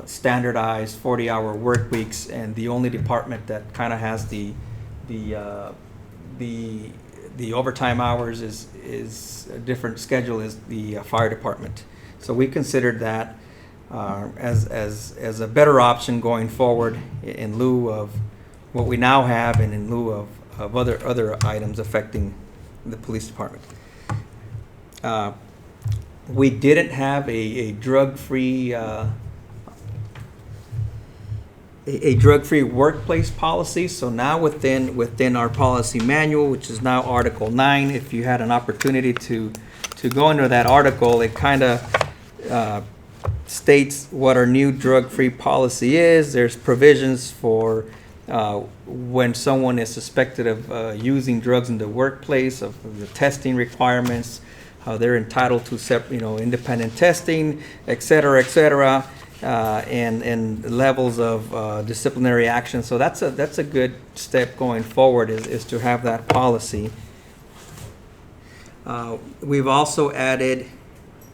standardized 40-hour work weeks, and the only department that kind of has the overtime hours is a different schedule is the fire department. So we considered that as a better option going forward in lieu of what we now have and in lieu of other items affecting the police department. We didn't have a drug-free workplace policy, so now within our policy manual, which is now Article 9, if you had an opportunity to go into that article, it kind of states what our new drug-free policy is. There's provisions for when someone is suspected of using drugs in the workplace, of the testing requirements, how they're entitled to independent testing, et cetera, and levels of disciplinary action. So that's a good step going forward is to have that policy. We've also added,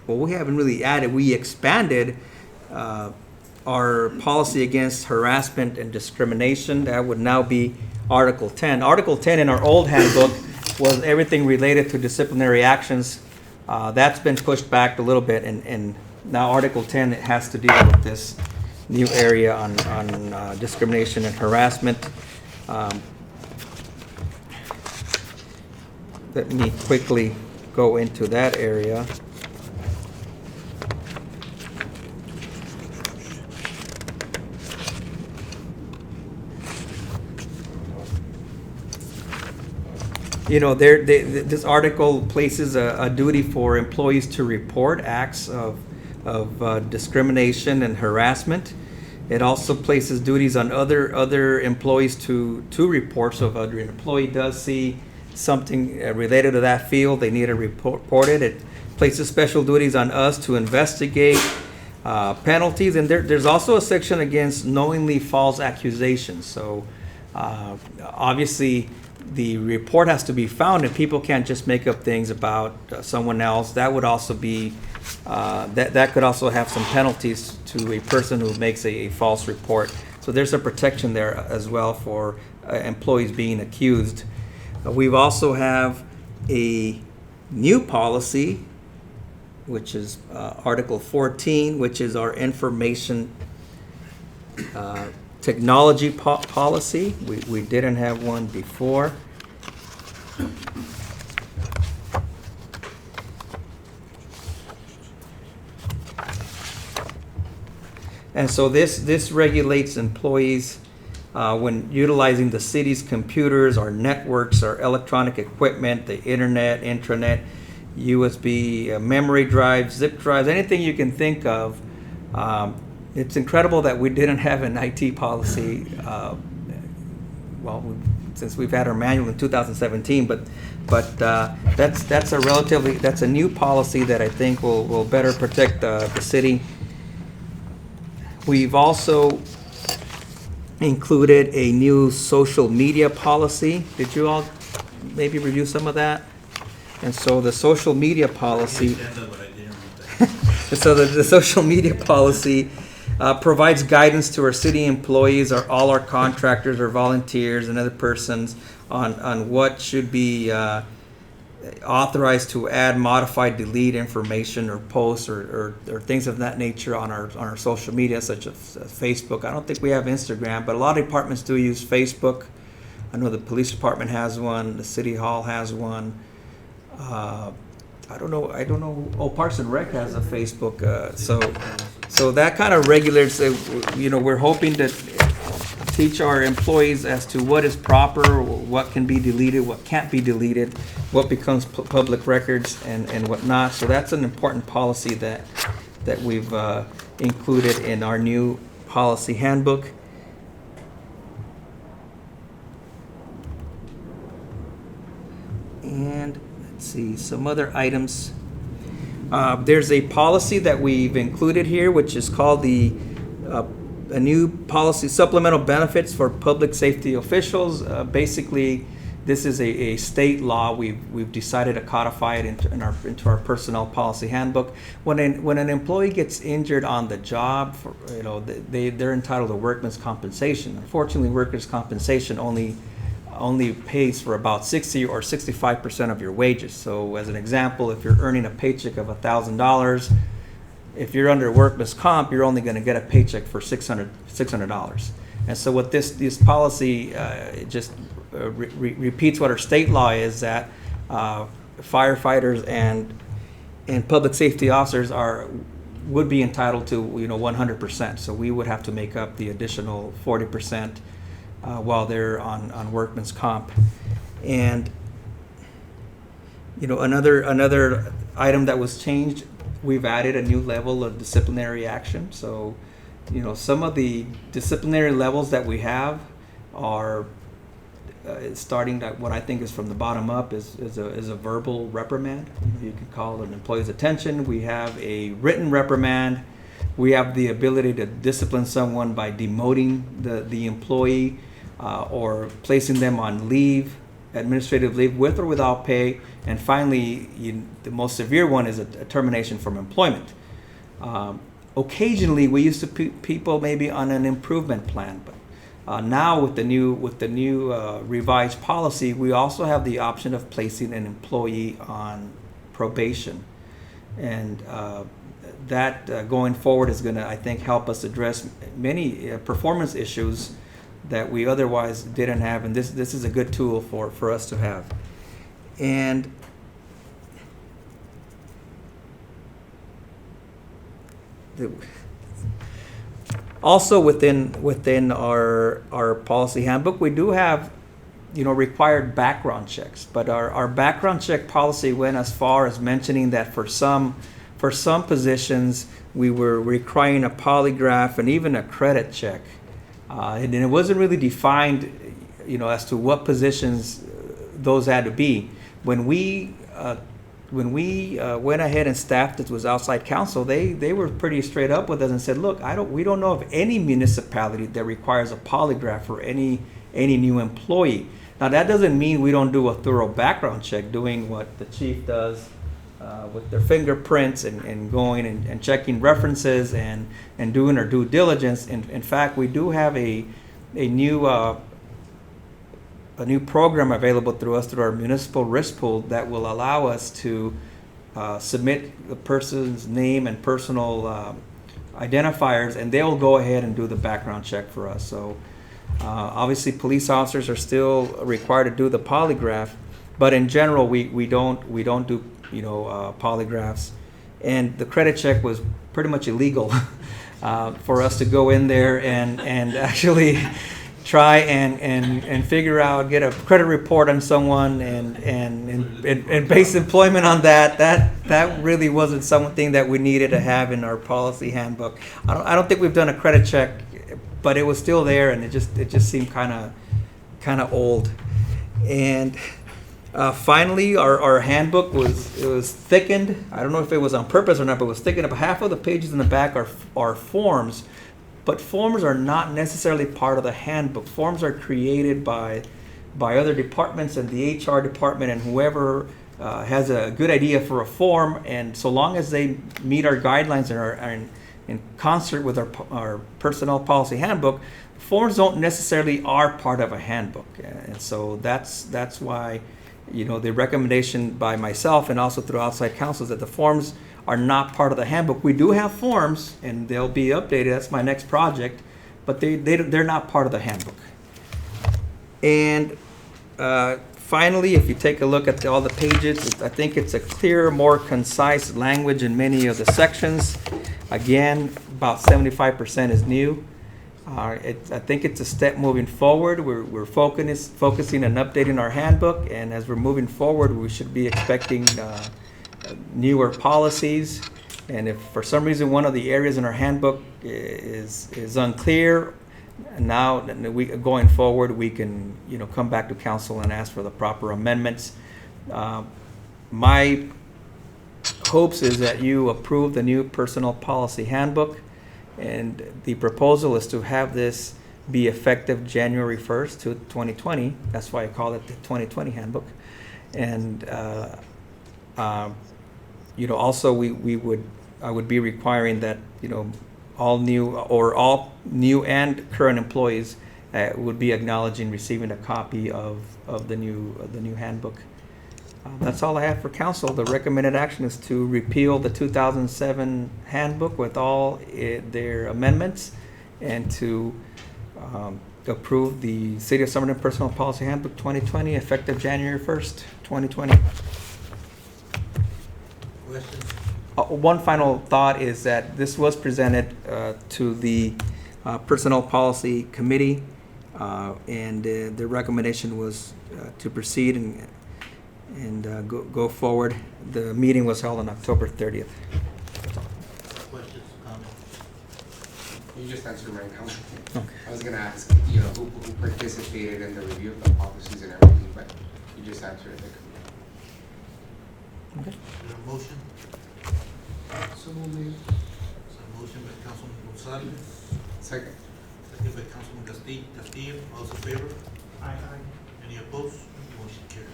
well, we haven't really added, we expanded our policy against harassment and discrimination. That would now be Article 10. Article 10 in our old handbook was everything related to disciplinary actions. That's been pushed back a little bit, and now Article 10, it has to deal with this new area on discrimination and harassment. Let me quickly go into that area. You know, this article places a duty for employees to report acts of discrimination and harassment. It also places duties on other employees to report. So if an employee does see something related to that field, they need to report it. It places special duties on us to investigate penalties, and there's also a section against knowingly false accusations. So obviously, the report has to be found, and people can't just make up things about someone else. That would also be that could also have some penalties to a person who makes a false report. So there's a protection there as well for employees being accused. We've also have a new policy, which is Article 14, which is our information technology policy. We didn't have one before. And so this regulates employees when utilizing the city's computers, our networks, our electronic equipment, the internet, intranet, USB, memory drives, zip drives, anything you can think of. It's incredible that we didn't have an IT policy, since we've had our manual in 2017, but that's a new policy that I think will better protect the city. We've also included a new social media policy. Did you all maybe review some of that? And so the social media policy, so the social media policy provides guidance to our city employees, or all our contractors or volunteers and other persons on what should be authorized to add, modify, delete information or posts or things of that nature on our social media, such as Facebook. I don't think we have Instagram, but a lot of departments do use Facebook. I know the police department has one, the city hall has one. I don't know. Oh, Parks and Rec has a Facebook. So that kind of regulates. We're hoping to teach our employees as to what is proper, what can be deleted, what can't be deleted, what becomes public records, and what not. So that's an important policy that we've included in our new policy handbook. And let's see, some other items. There's a policy that we've included here, which is called a new policy, supplemental benefits for public safety officials. Basically, this is a state law. We've decided to codify it into our personnel policy handbook. When an employee gets injured on the job, they're entitled to workman's compensation. Unfortunately, workers' compensation only pays for about 60 or 65% of your wages. So as an example, if you're earning a paycheck of $1,000, if you're under workman's comp, you're only going to get a paycheck for $600. And so what this policy just repeats what our state law is, that firefighters and public safety officers would be entitled to 100%. So we would have to make up the additional 40% while they're on workman's comp. And another item that was changed, we've added a new level of disciplinary action. So some of the disciplinary levels that we have are starting at what I think is from the bottom up is a verbal reprimand. You can call an employee's attention. We have a written reprimand. We have the ability to discipline someone by demoting the employee or placing them on leave, administrative leave, with or without pay. And finally, the most severe one is a termination from employment. Occasionally, we used to put people maybe on an improvement plan, but Now with the new revised policy, we also have the option of placing an employee on probation, and that going forward is going to, I think, help us address many performance issues that we otherwise didn't have, and this is a good tool for us to have. And also within our policy handbook, we do have, required background checks, but our background check policy went as far as mentioning that for some positions we were requiring a polygraph and even a credit check, and it wasn't really defined, as to what positions those had to be. When we went ahead and staffed it with outside counsel, they were pretty straight up with us and said, look, we don't know of any municipality that requires a polygraph for any new employee. Now that doesn't mean we don't do a thorough background check, doing what the chief does with their fingerprints and going and checking references and doing our due diligence. In fact, we do have a new program available through our municipal risk pool that will allow us to submit the person's name and personal identifiers, and they'll go ahead and do the background check for us. So obviously police officers are still required to do the polygraph, but in general we don't do polygraphs, and the credit check was pretty much illegal for us to go in there and actually try and figure out, get a credit report on someone and base employment on that. That really wasn't something that we needed to have in our policy handbook. I don't think we've done a credit check, but it was still there, and it just seemed kind of old. And finally, our handbook was thickened. I don't know if it was on purpose or not, but it was thickened. About half of the pages in the back are forms. But forms are not necessarily part of the handbook. Forms are created by other departments and the HR department and whoever has a good idea for a form. And so long as they meet our guidelines and are in concert with our personnel policy handbook, forms don't necessarily are part of a handbook. And so that's why, the recommendation by myself and also through outside counsel is that the forms are not part of the handbook. We do have forms, and they'll be updated. That's my next project, but they're not part of the handbook. And finally, if you take a look at all the pages, I think it's a clearer, more concise language in many of the sections. Again, about 75% is new. I think it's a step moving forward. We're focusing on updating our handbook, and as we're moving forward, we should be expecting newer policies. And if for some reason one of the areas in our handbook is unclear, now going forward we can come back to council and ask for the proper amendments. My hopes is that you approve the new personnel policy handbook, and the proposal is to have this be effective January 1st to 2020. That's why I call it the 2020 handbook. And also I would be requiring that all new and current employees would be acknowledging receiving a copy of the new handbook. That's all I have for council. The recommended action is to repeal the 2007 handbook with all their amendments, and to approve the City of Somerton Personal Policy Handbook 2020 effective January 1st, 2020. Questions? One final thought is that this was presented to the Personnel Policy Committee, and the recommendation was to proceed and go forward. The meeting was held on October 30th. Questions, comments? You just answered my comment. Okay. I was gonna ask, who participated in the review of the policies and everything, but you just answered it. Okay. Is there a motion? So moved. There's a motion by Councilman Gonzalez, Second. second by Councilman Castillo. All those in favor? Aye. Any opposed? Motion carried.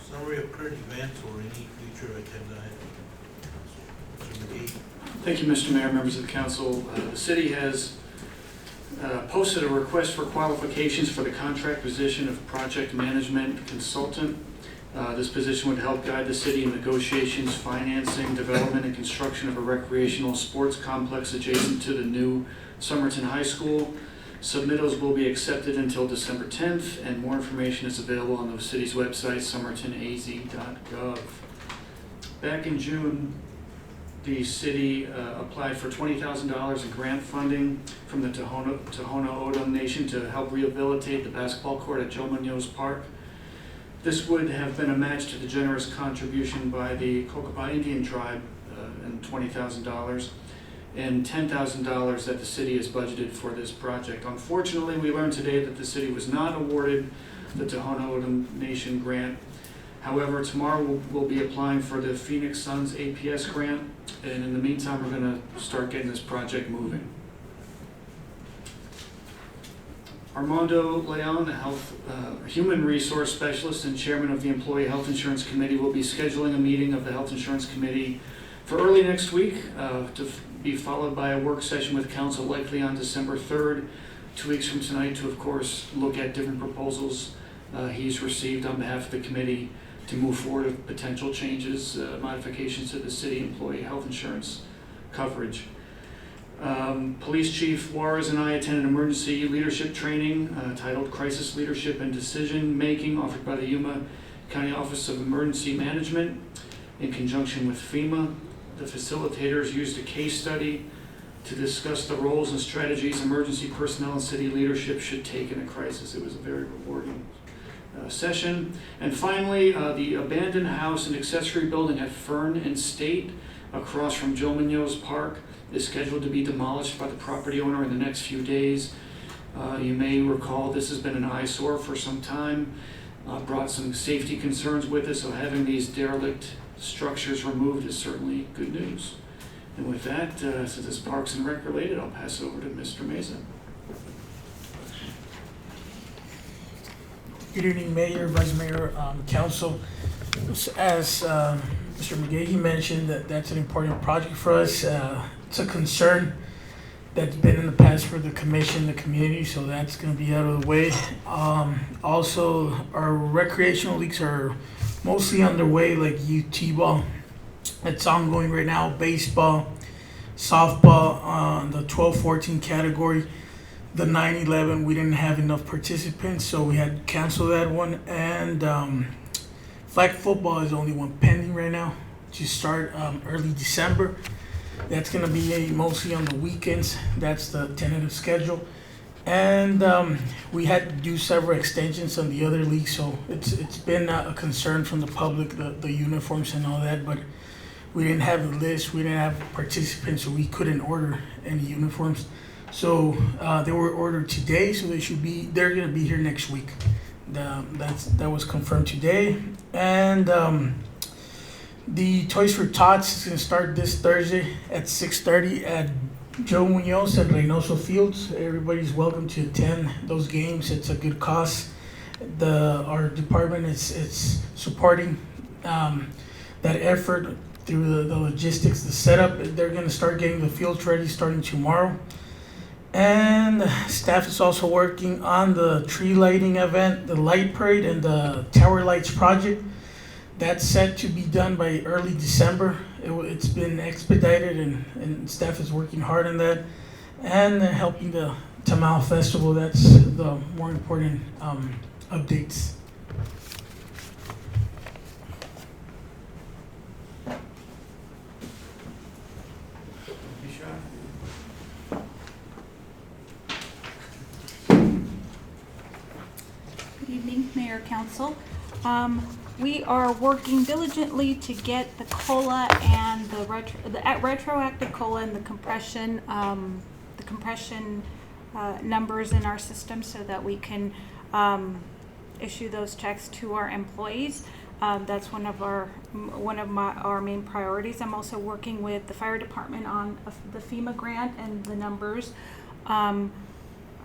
Summary of current events or any future agenda items. Mr. McGee. Thank you, Mr. Mayor, members of the council. The city has posted a request for qualifications for the contract position of project management consultant. This position would help guide the city in negotiations, financing, development, and construction of a recreational sports complex adjacent to the new Somerton High School. Submittals will be accepted until December 10th, and more information is available on the city's website, somertonaz.gov. Back in June, the city applied for $20,000 in grant funding from the Tohono O'odham Nation to help rehabilitate the basketball court at Joe Munoz Park. This would have been a match to the generous contribution by the Cocopah Indian tribe and $20,000 and $10,000 that the city has budgeted for this project. Unfortunately, we learned today that the city was not awarded the Tohono O'odham Nation grant. However, tomorrow we'll be applying for the Phoenix Suns APS grant, and in the meantime, we're going to start getting this project moving. Armando Leon, a human resource specialist and chairman of the Employee Health Insurance Committee, will be scheduling a meeting of the Health Insurance Committee for early next week to be followed by a work session with council likely on December 3rd, 2 weeks from tonight, to of course look at different proposals he's received on behalf of the committee to move forward with potential changes, modifications to the city employee health insurance coverage. Police Chief Juarez and I attended emergency leadership training titled Crisis Leadership and Decision Making, offered by the Yuma County Office of Emergency Management in conjunction with FEMA. The facilitators used a case study to discuss the roles and strategies emergency personnel and city leadership should take in a crisis. It was a very rewarding session. And finally, the abandoned house and accessory building at Fern and State across from Joe Munoz Park is scheduled to be demolished by the property owner in the next few days. You may recall this has been an eyesore for some time, brought some safety concerns with it, so having these derelict structures removed is certainly good news. And with that, since it's Parks and Rec related, I'll pass it over to Mr. Meza. Good evening, Mayor, Vice Mayor, Council. As Mr. McGahee mentioned, that's an important project for us. It's a concern that's been in the past for the commission, the community, so that's going to be out of the way. Also, our recreational leagues are mostly underway, like youth t-ball. It's ongoing right now, baseball, softball, the 12-14 category. The 9-11, we didn't have enough participants, so we had to cancel that one. And flag football is the only one pending right now to start early December. That's going to be mostly on the weekends. That's the tentative schedule. And we had to do several extensions on the other leagues, so it's been a concern from the public, the uniforms and all that, but we didn't have the list, we didn't have participants, so we couldn't order any uniforms. So they were ordered today, so they're gonna be here next week. That was confirmed today. And the Toys for Tots is gonna start this Thursday at 6:30 at Joe Munoz at Reynoso Fields. Everybody's welcome to attend those games. It's a good cause. Our department is supporting that effort through the logistics, the setup. They're gonna start getting the fields ready starting tomorrow. And staff is also working on the tree lighting event, the light parade, and the tower lights project. That's set to be done by early December. It's been expedited, and staff is working hard on that. And helping the Tamal Festival, that's the more important updates. Good evening, Mayor, Council. We are working diligently to get the COLA and the retroactive COLA and the compression numbers in our system so that we can issue those checks to our employees. That's one of our main priorities. I'm also working with the fire department on the FEMA grant and the numbers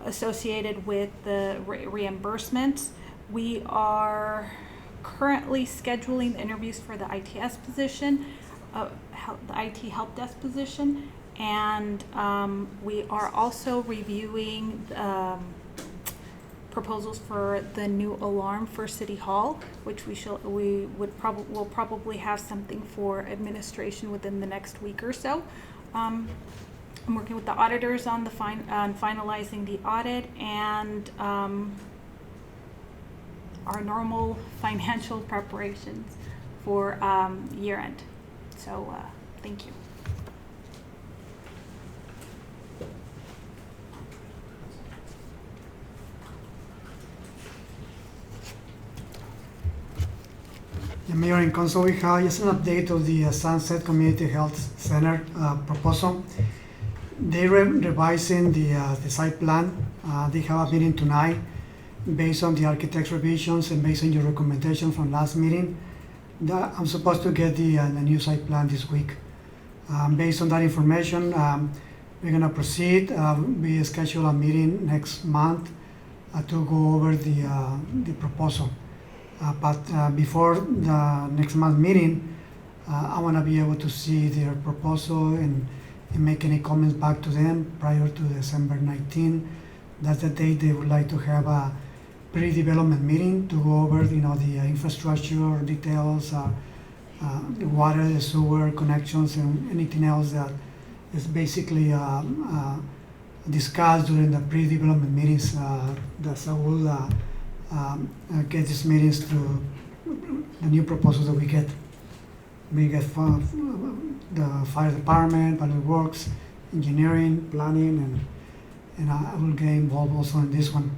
associated with the reimbursements. We are currently scheduling the interviews for the ITS position. the IT help desk position, and we are also reviewing proposals for the new alarm for City Hall, which will probably have something for administration within the next week or so. I'm working with the auditors on on finalizing the audit and our normal financial preparations for year end. So thank you. Yeah, Mayor and Council, we have just an update of the Sunset Community Health Center proposal. They're revising the site plan. They have a meeting tonight based on the architect's revisions and based on your recommendation from last meeting. I'm supposed to get the new site plan this week. Based on that information, we're gonna proceed. We schedule a meeting next month to go over the proposal. But before the next month meeting, I want to be able to see their proposal and make any comments back to them prior to December 19. That's the date they would like to have a pre-development meeting to go over, the infrastructure details, the water, the sewer connections, and anything else that is basically discussed during the pre-development meetings. That's how we'll get these meetings through the new proposals that we get. We get from the fire department, public works, engineering, planning, and I will get involved also in this one.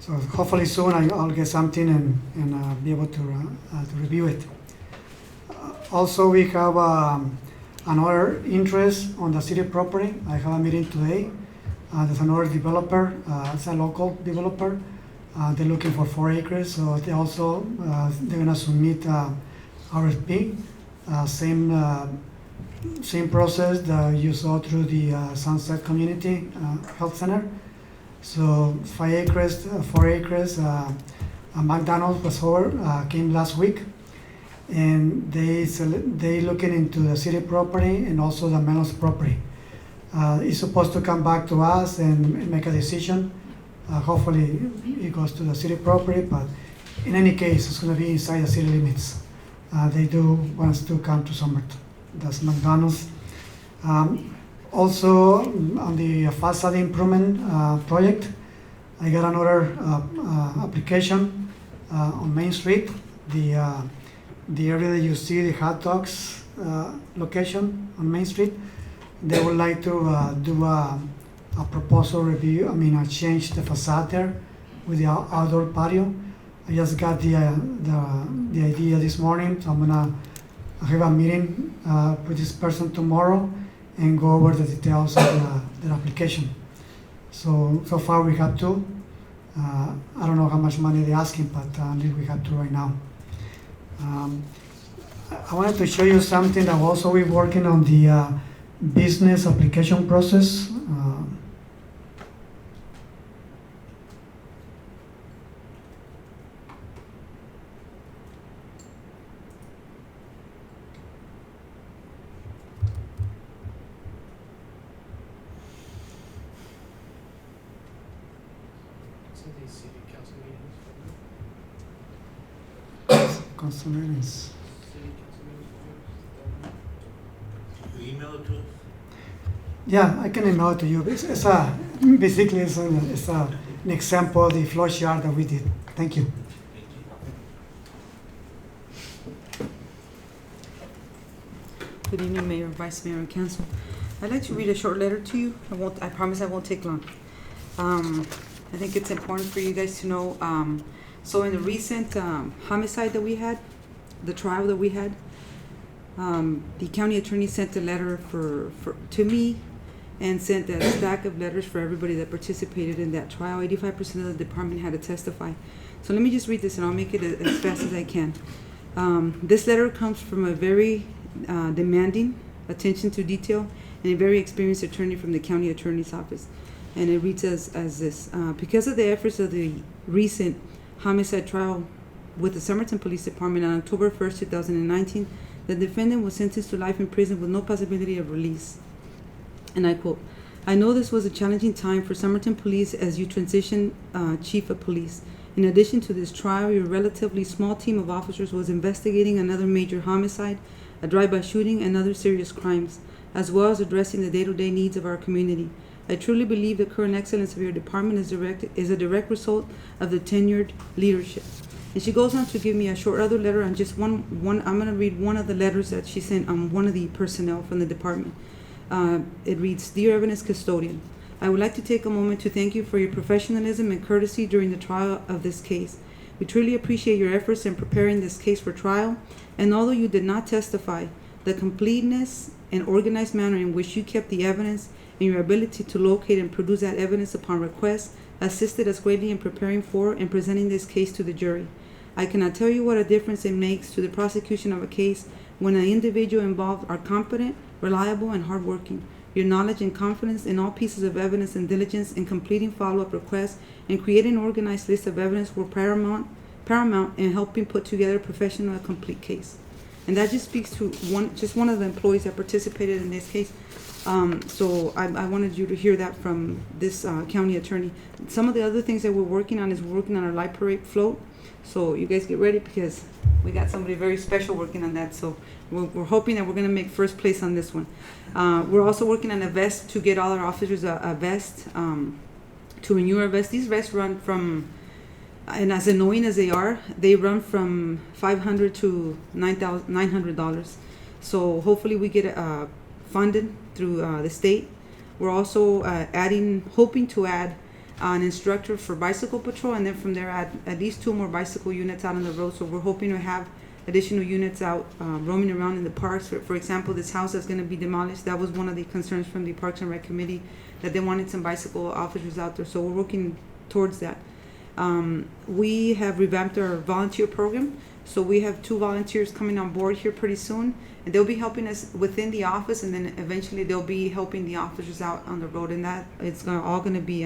So hopefully soon I'll get something and be able to review it. Also, we have another interest on the city property. I have a meeting today. There's another developer, it's a local developer. They're looking for 4 acres, so they also they're gonna submit RFP. Same process that you saw through the Sunset Community Health Center. So 5 acres, 4 acres. McDonald's was over, came last week, and they looking into the city property and also the Melos property. It's supposed to come back to us and make a decision. Hopefully it goes to the city property, but in any case, it's going to be inside the city limits. They do want us to come to Somerton. That's McDonald's. Also, on the facade improvement project, I got another application on Main Street. The area that you see, the hot dogs location on Main Street, they would like to do a proposal review, change the facade there with the outdoor patio. I just got the idea this morning, so I'm gonna have a meeting with this person tomorrow and go over the details of the application. So far we have 2. I don't know how much money they're asking, but we have 2 right now. I wanted to show you something that also we're working on the business application process. Council meetings. You email it to us? Yeah, I can email it to you. Basically it's an example of the flow chart that we did. Thank you. Good evening, Mayor, Vice Mayor, and Council. I'd like to read a short letter to you. I promise I won't take long. I think it's important for you guys to know. So in the recent homicide that we had, the trial that we had, the county attorney sent a letter to me and sent a stack of letters for everybody that participated in that trial. 85% of the department had to testify. So let me just read this and I'll make it as fast as I can. This letter comes from a very demanding attention to detail and a very experienced attorney from the county attorney's office. And it reads as this. Because of the efforts of the recent homicide trial with the Somerton Police Department on October 1st, 2019, The defendant was sentenced to life in prison with no possibility of release. And I quote, "I know this was a challenging time for Somerton Police as you transition Chief of Police. In addition to this trial, your relatively small team of officers was investigating another major homicide, a drive-by shooting, and other serious crimes, as well as addressing the day-to-day needs of our community. I truly believe the current excellence of your department is a direct result of the tenured leadership." And she goes on to give me a short other letter on just one. I'm going to read one of the letters that she sent on one of the personnel from the department. It reads, "Dear Evidence Custodian, I would like to take a moment to thank you for your professionalism and courtesy during the trial of this case. We truly appreciate your efforts in preparing this case for trial, and although you did not testify, the completeness and organized manner in which you kept the evidence and your ability to locate and produce that evidence upon request assisted us greatly in preparing for and presenting this case to the jury. I cannot tell you what a difference it makes to the prosecution of a case when the individual involved are competent, reliable, and hardworking. Your knowledge and confidence in all pieces of evidence and diligence in completing follow-up requests and creating an organized list of evidence were paramount in helping put together a professional and complete case." And that just speaks to one of the employees that participated in this case. So I wanted you to hear that from this county attorney. Some of the other things that we're working on is we're working on our light parade float. So you guys get ready because we got somebody very special working on that. So we're hoping that we're going to make first place on this one. We're also working on a vest to get all our officers a vest, to renew our vest. These vests run from, and as annoying as they run from $500 to $900. So hopefully we get funded through the state. We're also hoping to add an instructor for bicycle patrol, and then from there add at least 2 more bicycle units out on the road. So we're hoping to have additional units out roaming around in the parks. For example, this house that's going to be demolished, that was one of the concerns from the Parks and Rec Committee, that they wanted some bicycle officers out there. So we're working towards that. We have revamped our volunteer program. So we have 2 volunteers coming on board here pretty soon, and they'll be helping us within the office, and then eventually they'll be helping the officers out on the road. And that it's all going to be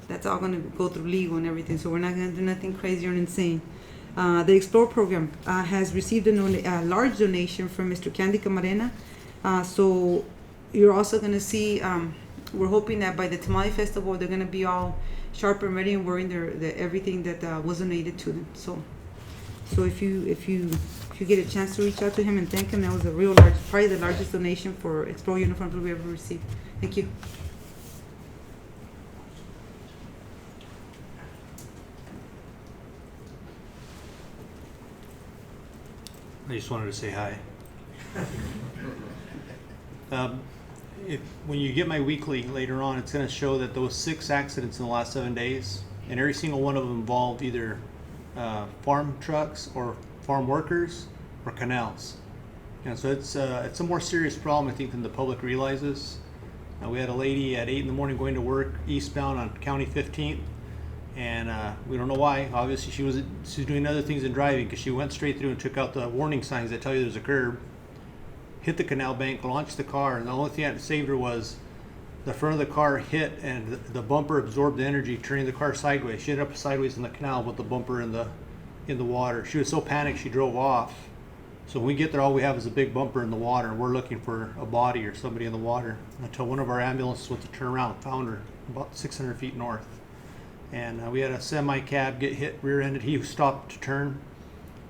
that's all going to go through legal and everything. So we're not going to do nothing crazy or insane. The Explore program has received a large donation from Mr. Candy Camarena. So you're also going to see, we're hoping that by the Tamale Festival, they're going to be all sharp and ready and wearing their everything that was donated to them. So if you get a chance to reach out to him and thank him, that was a real large, probably the largest donation for Explore uniforms we ever received. Thank you. I just wanted to say hi. When you get my weekly later on, it's going to show that those 6 accidents in the last 7 days, and every single one of them involved either farm trucks or farm workers or canals. And so it's a more serious problem, I think, than the public realizes. We had a lady at 8 in the morning going to work eastbound on County 15th. And we don't know why. Obviously, she's doing other things than driving, because she went straight through and took out the warning signs that tell you there's a curb, hit the canal bank, launched the car, and the only thing that saved her was the front of the car hit and the bumper absorbed the energy, turning the car sideways. She ended up sideways in the canal with the bumper in the water. She was so panicked she drove off. So when we get there, all we have is a big bumper in the water, and we're looking for a body or somebody in the water until one of our ambulances went to turn around and found her about 600 feet north. And we had a semi-cab get hit rear-ended. He stopped to turn.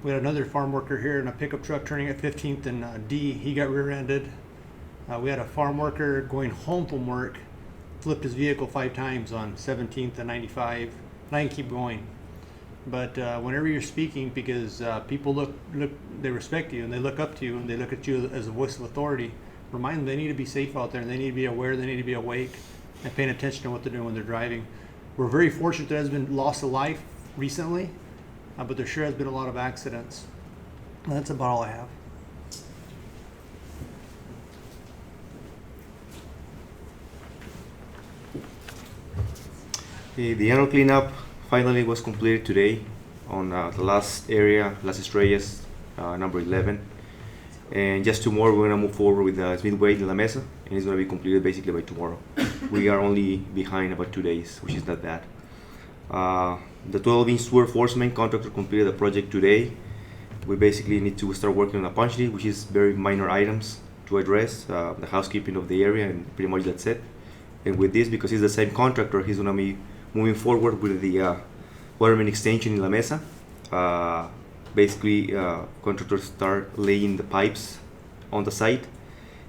We had another farm worker here in a pickup truck turning at 15th and D. He got rear-ended. We had a farm worker going home from work, flipped his vehicle 5 times on 17th and 95. And I can keep going. But whenever you're speaking, because people look, they respect you and they look up to you and they look at you as a voice of authority, remind them they need to be safe out there and they need to be aware, they need to be awake and paying attention to what they're doing when they're driving. We're very fortunate there has been loss of life recently, but there sure has been a lot of accidents. And that's about all I have. The annual cleanup finally was completed today on the last area, Las Estrellas, number 11. And just tomorrow we're going to move forward with Midway de la Mesa, and it's going to be completed basically by tomorrow. We are only behind about 2 days, which is not bad. The 12-inch sewer force main contractor completed the project today. we basically need to start working on a punch list, which is very minor items to address, the housekeeping of the area, and pretty much that's it. And with this, because he's the same contractor, he's gonna be moving forward with the water main extension in La Mesa. Basically, contractors start laying the pipes on the site,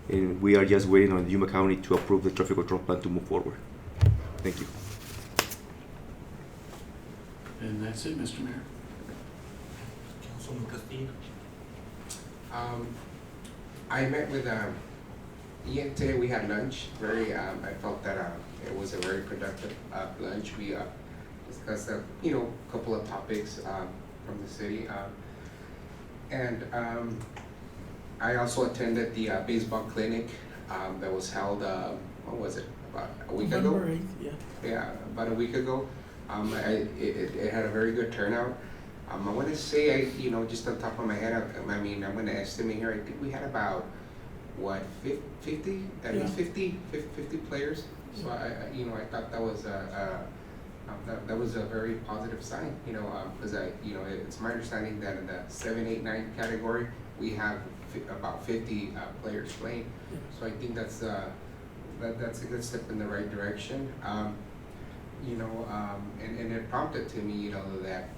and we are just waiting on Yuma County to approve the traffic control plan to move forward. Thank you. And that's it, Mr. Mayor. Councilman Castillo. I met with Ian today. We had lunch. I felt that it was a very productive lunch. We discussed a couple of topics from the city, and I also attended the baseball clinic that was held. What was it? About a week ago. November 8th, yeah. Yeah, about a week ago. It had a very good turnout. I want to say, just on top of my head, I'm going to estimate here, I think we had about, 50? At least 50 players. So I thought that was that was a very positive sign, because it's my understanding that in the 7, 8, 9 category, we have about 50 players playing. So I think that's a good step in the right direction. And it prompted to me, that,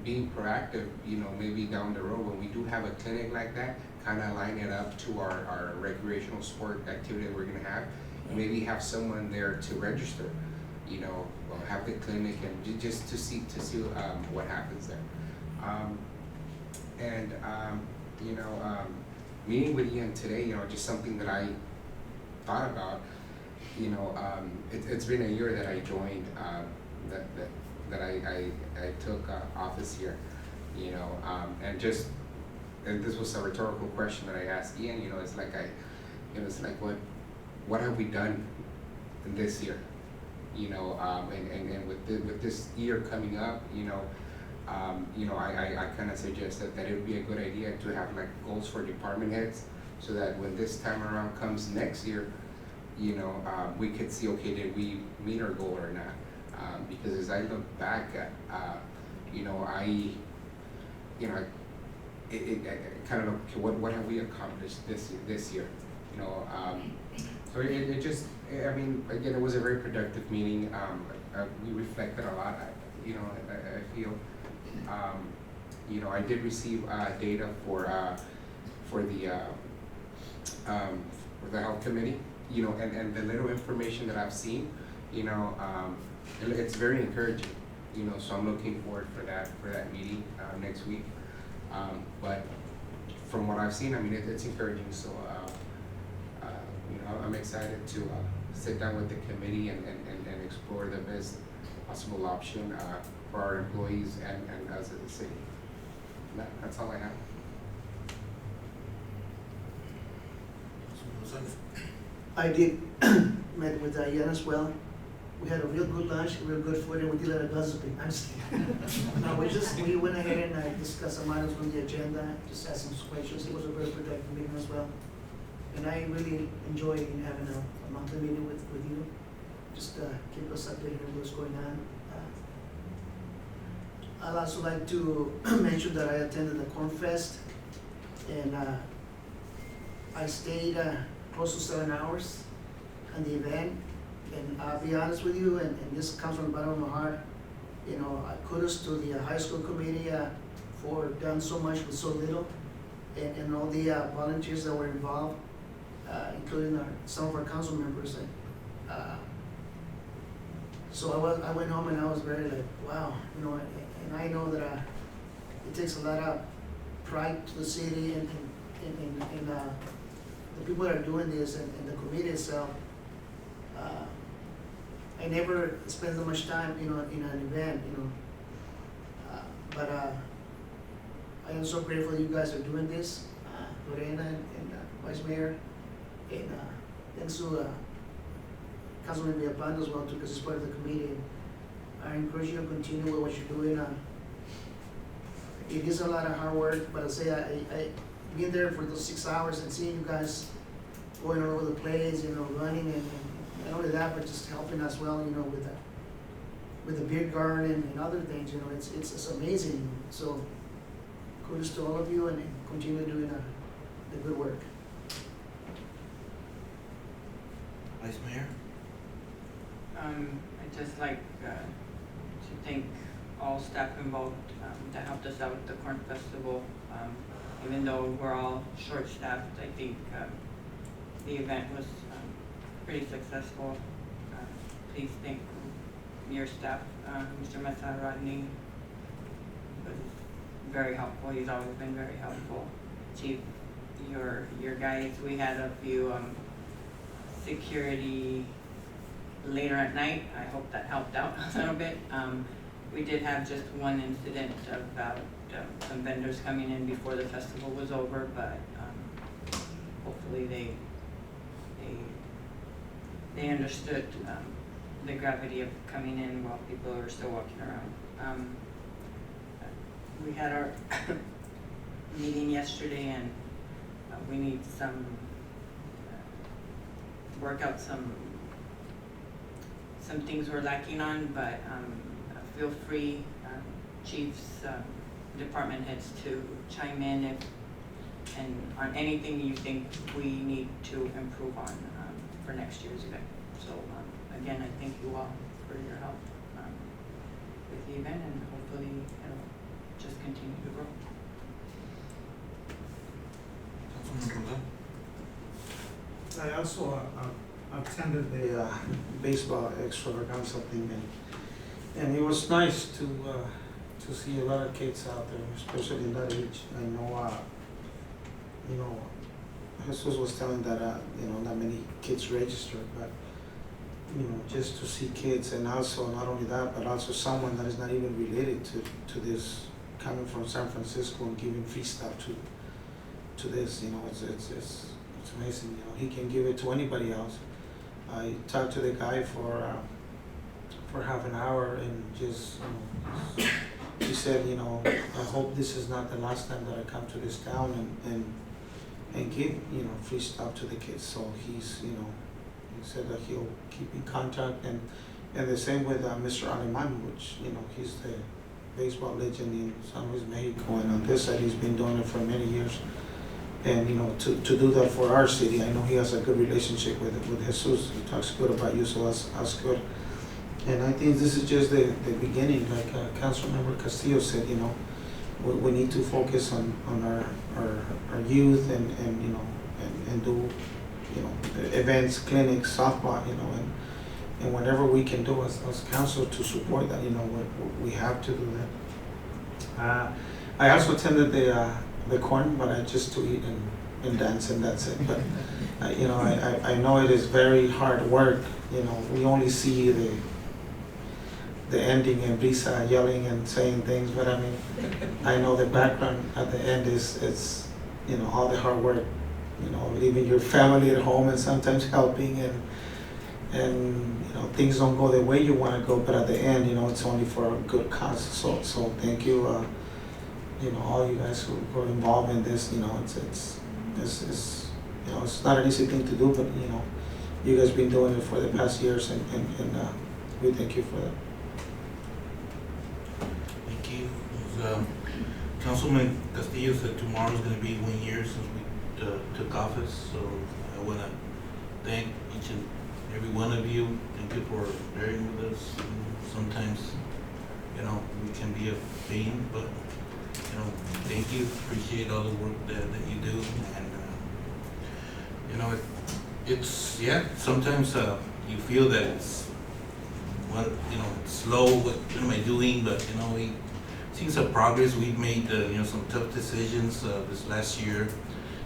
being proactive, maybe down the road when we do have a clinic like that, kind of line it up to our recreational sport activity that we're gonna have. Maybe have someone there to register, have the clinic and just to see what happens there. Meeting with Ian today, just something that I thought about. It's been a year that I joined, that I took office here, and this was a rhetorical question that I asked Ian. It's like what have we done in this year, and with this year coming up, I kind of suggested that it would be a good idea to have like goals for department heads, so that when this time around comes next year, we could see, okay, did we meet our goal or not? Because as I look back at, it kind of look, what have we accomplished this year? So it just, again, it was a very productive meeting. We reflected a lot. I feel, I did receive data for the health committee. And the little information that I've seen, it's very encouraging. So I'm looking forward for that meeting next week. But from what I've seen, it's encouraging. So I'm excited to sit down with the committee and explore the best possible option for our employees and us as a city. That's all I have. I did met with Ian as well. We had a real good lunch, real good food, and we did a lot of gossiping. I'm just kidding. We went ahead and discussed some items on the agenda, just asked some questions. It was a very productive meeting as well. And I really enjoyed having a monthly meeting with you. Just keep us updated on what's going on. I'd also like to mention that I attended the Corn Fest, and I stayed close to 7 hours on the event. And I'll be honest with you, and this comes from the bottom of my heart, kudos to the high school committee for done so much with so little, and all the volunteers that were involved, including some of our council members. So I went home and I was very wow, and I know that it takes a lot of pride to the city and the people that are doing this and the committee itself. I never spend so much time, in an event, but I am so grateful that you guys are doing this, Lorena and Vice Mayor, and thanks to Councilman Villapando as well, too, because he's part of the committee. I encourage you to continue with what you're doing. It is a lot of hard work, but I say I being there for those 6 hours and seeing you guys going all over the place, running and not only that, but just helping as well, with the beer garden and other things, it's amazing. So kudos to all of you and continue doing the good work. Vice Mayor? I'd just like to thank all staff involved that helped us out with the Corn Festival. Even though we're all short-staffed, I think the event was pretty successful. Please thank your staff. Mr. Mesa Rodney was very helpful. He's always been very helpful. Chief, your guys, we had a few security later at night. I hope that helped out a little bit. We did have just one incident about some vendors coming in before the festival was over, but hopefully they understood the gravity of coming in while people are still walking around. We had our meeting yesterday, and we need some work out some things we're lacking on, but feel free, chiefs, department heads, to chime in and on anything you think we need to improve on for next year's event. So again, I thank you all for your help with the event, and hopefully it'll just continue to grow. Councilman Rosa? I also attended the baseball extravaganza thing, and it was nice to see a lot of kids out there, especially in that age. I know, Jesus was telling that not many kids registered, but just to see kids, and also not only that, but also someone that is not even related to this, coming from San Francisco and giving free stuff to this. It's amazing. He can give it to anybody else. I talked to the guy for half an hour, and just he said, I hope this is not the last time that I come to this town and give free stuff to the kids. So he's he said that he'll keep in contact, and the same with Mr. Aleman, which he's the baseball legend in San Luis, Mexico, and on this side he's been doing it for many years. And to do that for our city, I know he has a good relationship with Jesus. He talks good about you, so that's good. And I think this is just the beginning. Like Councilmember Castillo said, we need to focus on our youth and do events, clinics, softball, and whatever we can do as council to support that, we have to do that. I also attended the corn, but I just to eat and dance, and that's it. But I know it is very hard work. We only see the ending and Brisa yelling and saying things, but I know the background at the end is all the hard work, leaving your family at home and sometimes helping, and things don't go the way you want to go, but at the end it's only for a good cause. So thank you, all you guys who were involved in this. It's not an easy thing to do, but you guys been doing it for the past years, and we thank you for that. Thank you. Councilman Castillo said tomorrow's going to be 1 year since we took office, so I want to thank each and every one of you. Thank you for bearing with us. Sometimes, we can be a pain, but thank you. Appreciate all the work that you do, and it's sometimes you feel that it's it's slow. What am I doing? But we seen some progress. We've made some tough decisions this last year.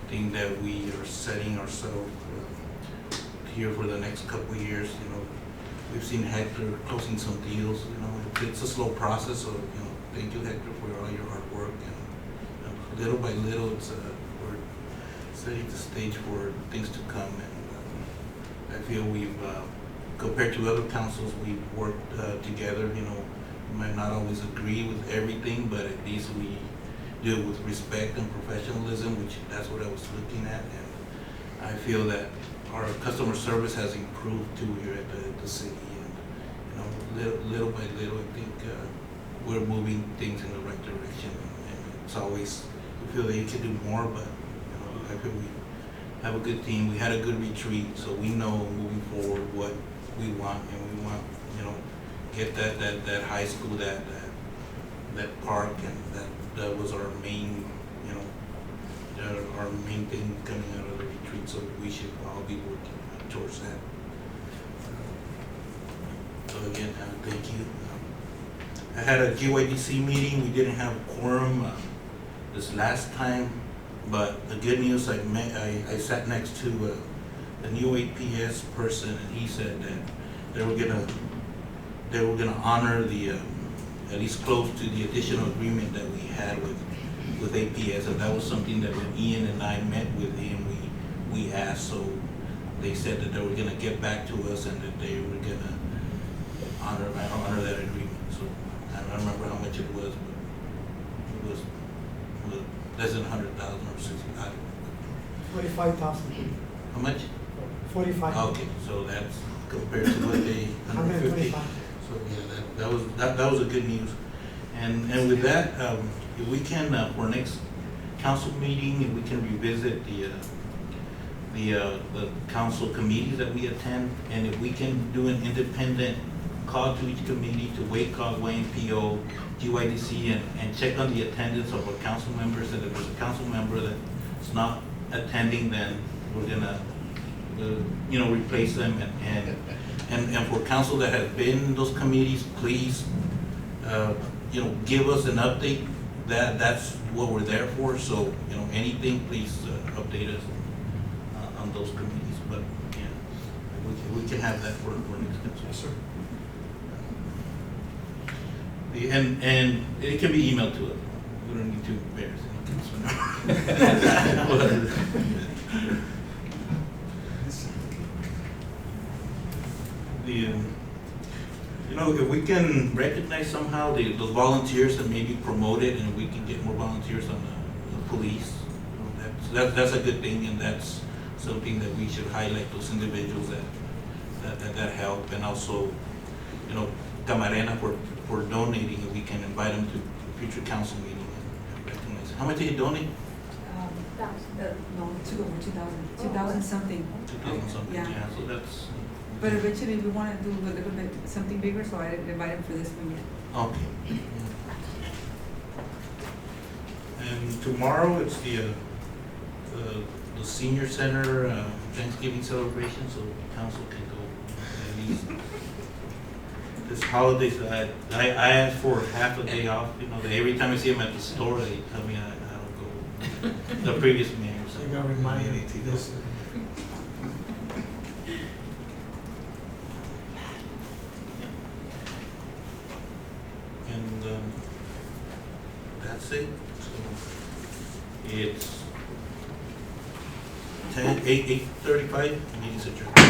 I think that we are setting ourselves here for the next couple of years. We've seen Hector closing some deals. It's a slow process. So thank you, Hector, for all your hard work. And little by little, we're setting the stage for things to come. And I feel we've, compared to other councils, we've worked together. We might not always agree with everything, but at least we do it with respect and professionalism, which that's what I was looking at. And I feel that our customer service has improved too here at the city. And little by little, I think we're moving things in the right direction. And it's always, we feel that you can do more, but, I feel we have a good team. We had a good retreat, so we know moving forward what we want, and we want, get that high school, that park, and that was our main, our main thing coming out of the retreat, so we should all be working towards that. So again, thank you. I had a GYDC meeting. We didn't have a quorum this last time, but the good news, I sat next to the new APS person, and he said that they were gonna honor the at least close to the additional agreement that we had with APS, and that was something that when Ian and I met with him, we asked. So they said that they were gonna get back to us and that they were gonna honor that agreement. So I don't remember how much it was, but it was less than 100,000 or 65. 45,000. How much? 45. Okay, so that's compared to what they 150. 125. So yeah, that was a good news. And with that, if we can for next council meeting, if we can revisit the council committees that we attend, and if we can do an independent call to each committee, to WACOG, YMPO, GYDC, and check on the attendance of our council members, and if there's a council member that's not attending, then we're gonna replace them, and for council that has been in those committees, please give us an update. That's what we're there for. So anything, please update us on those committees. But yeah, we can have that for next council. Yes, sir. And it can be emailed to us. We don't need to embarrass any council. If we can recognize somehow those volunteers that may be promoted, and we can get more volunteers on the police, that's a good thing, and that's something that we should highlight, those individuals that help, and also, Camarena for donating, and we can invite them to a future council meeting and recognize. How much did he donate? No, it took over 2,000 something. 2,000 something, Yeah. yeah, so that's. But eventually we want to do a little bit, something bigger, so I didn't invite him for this one yet. Okay. And tomorrow it's the senior center Thanksgiving celebration, so council can go at least. This holidays, I asked for half a day off. Every time I see them at the store, they tell me I don't go. The previous mayor. So you gotta remind me to this. And that's it. So it's 8:35. Meeting's adjourned.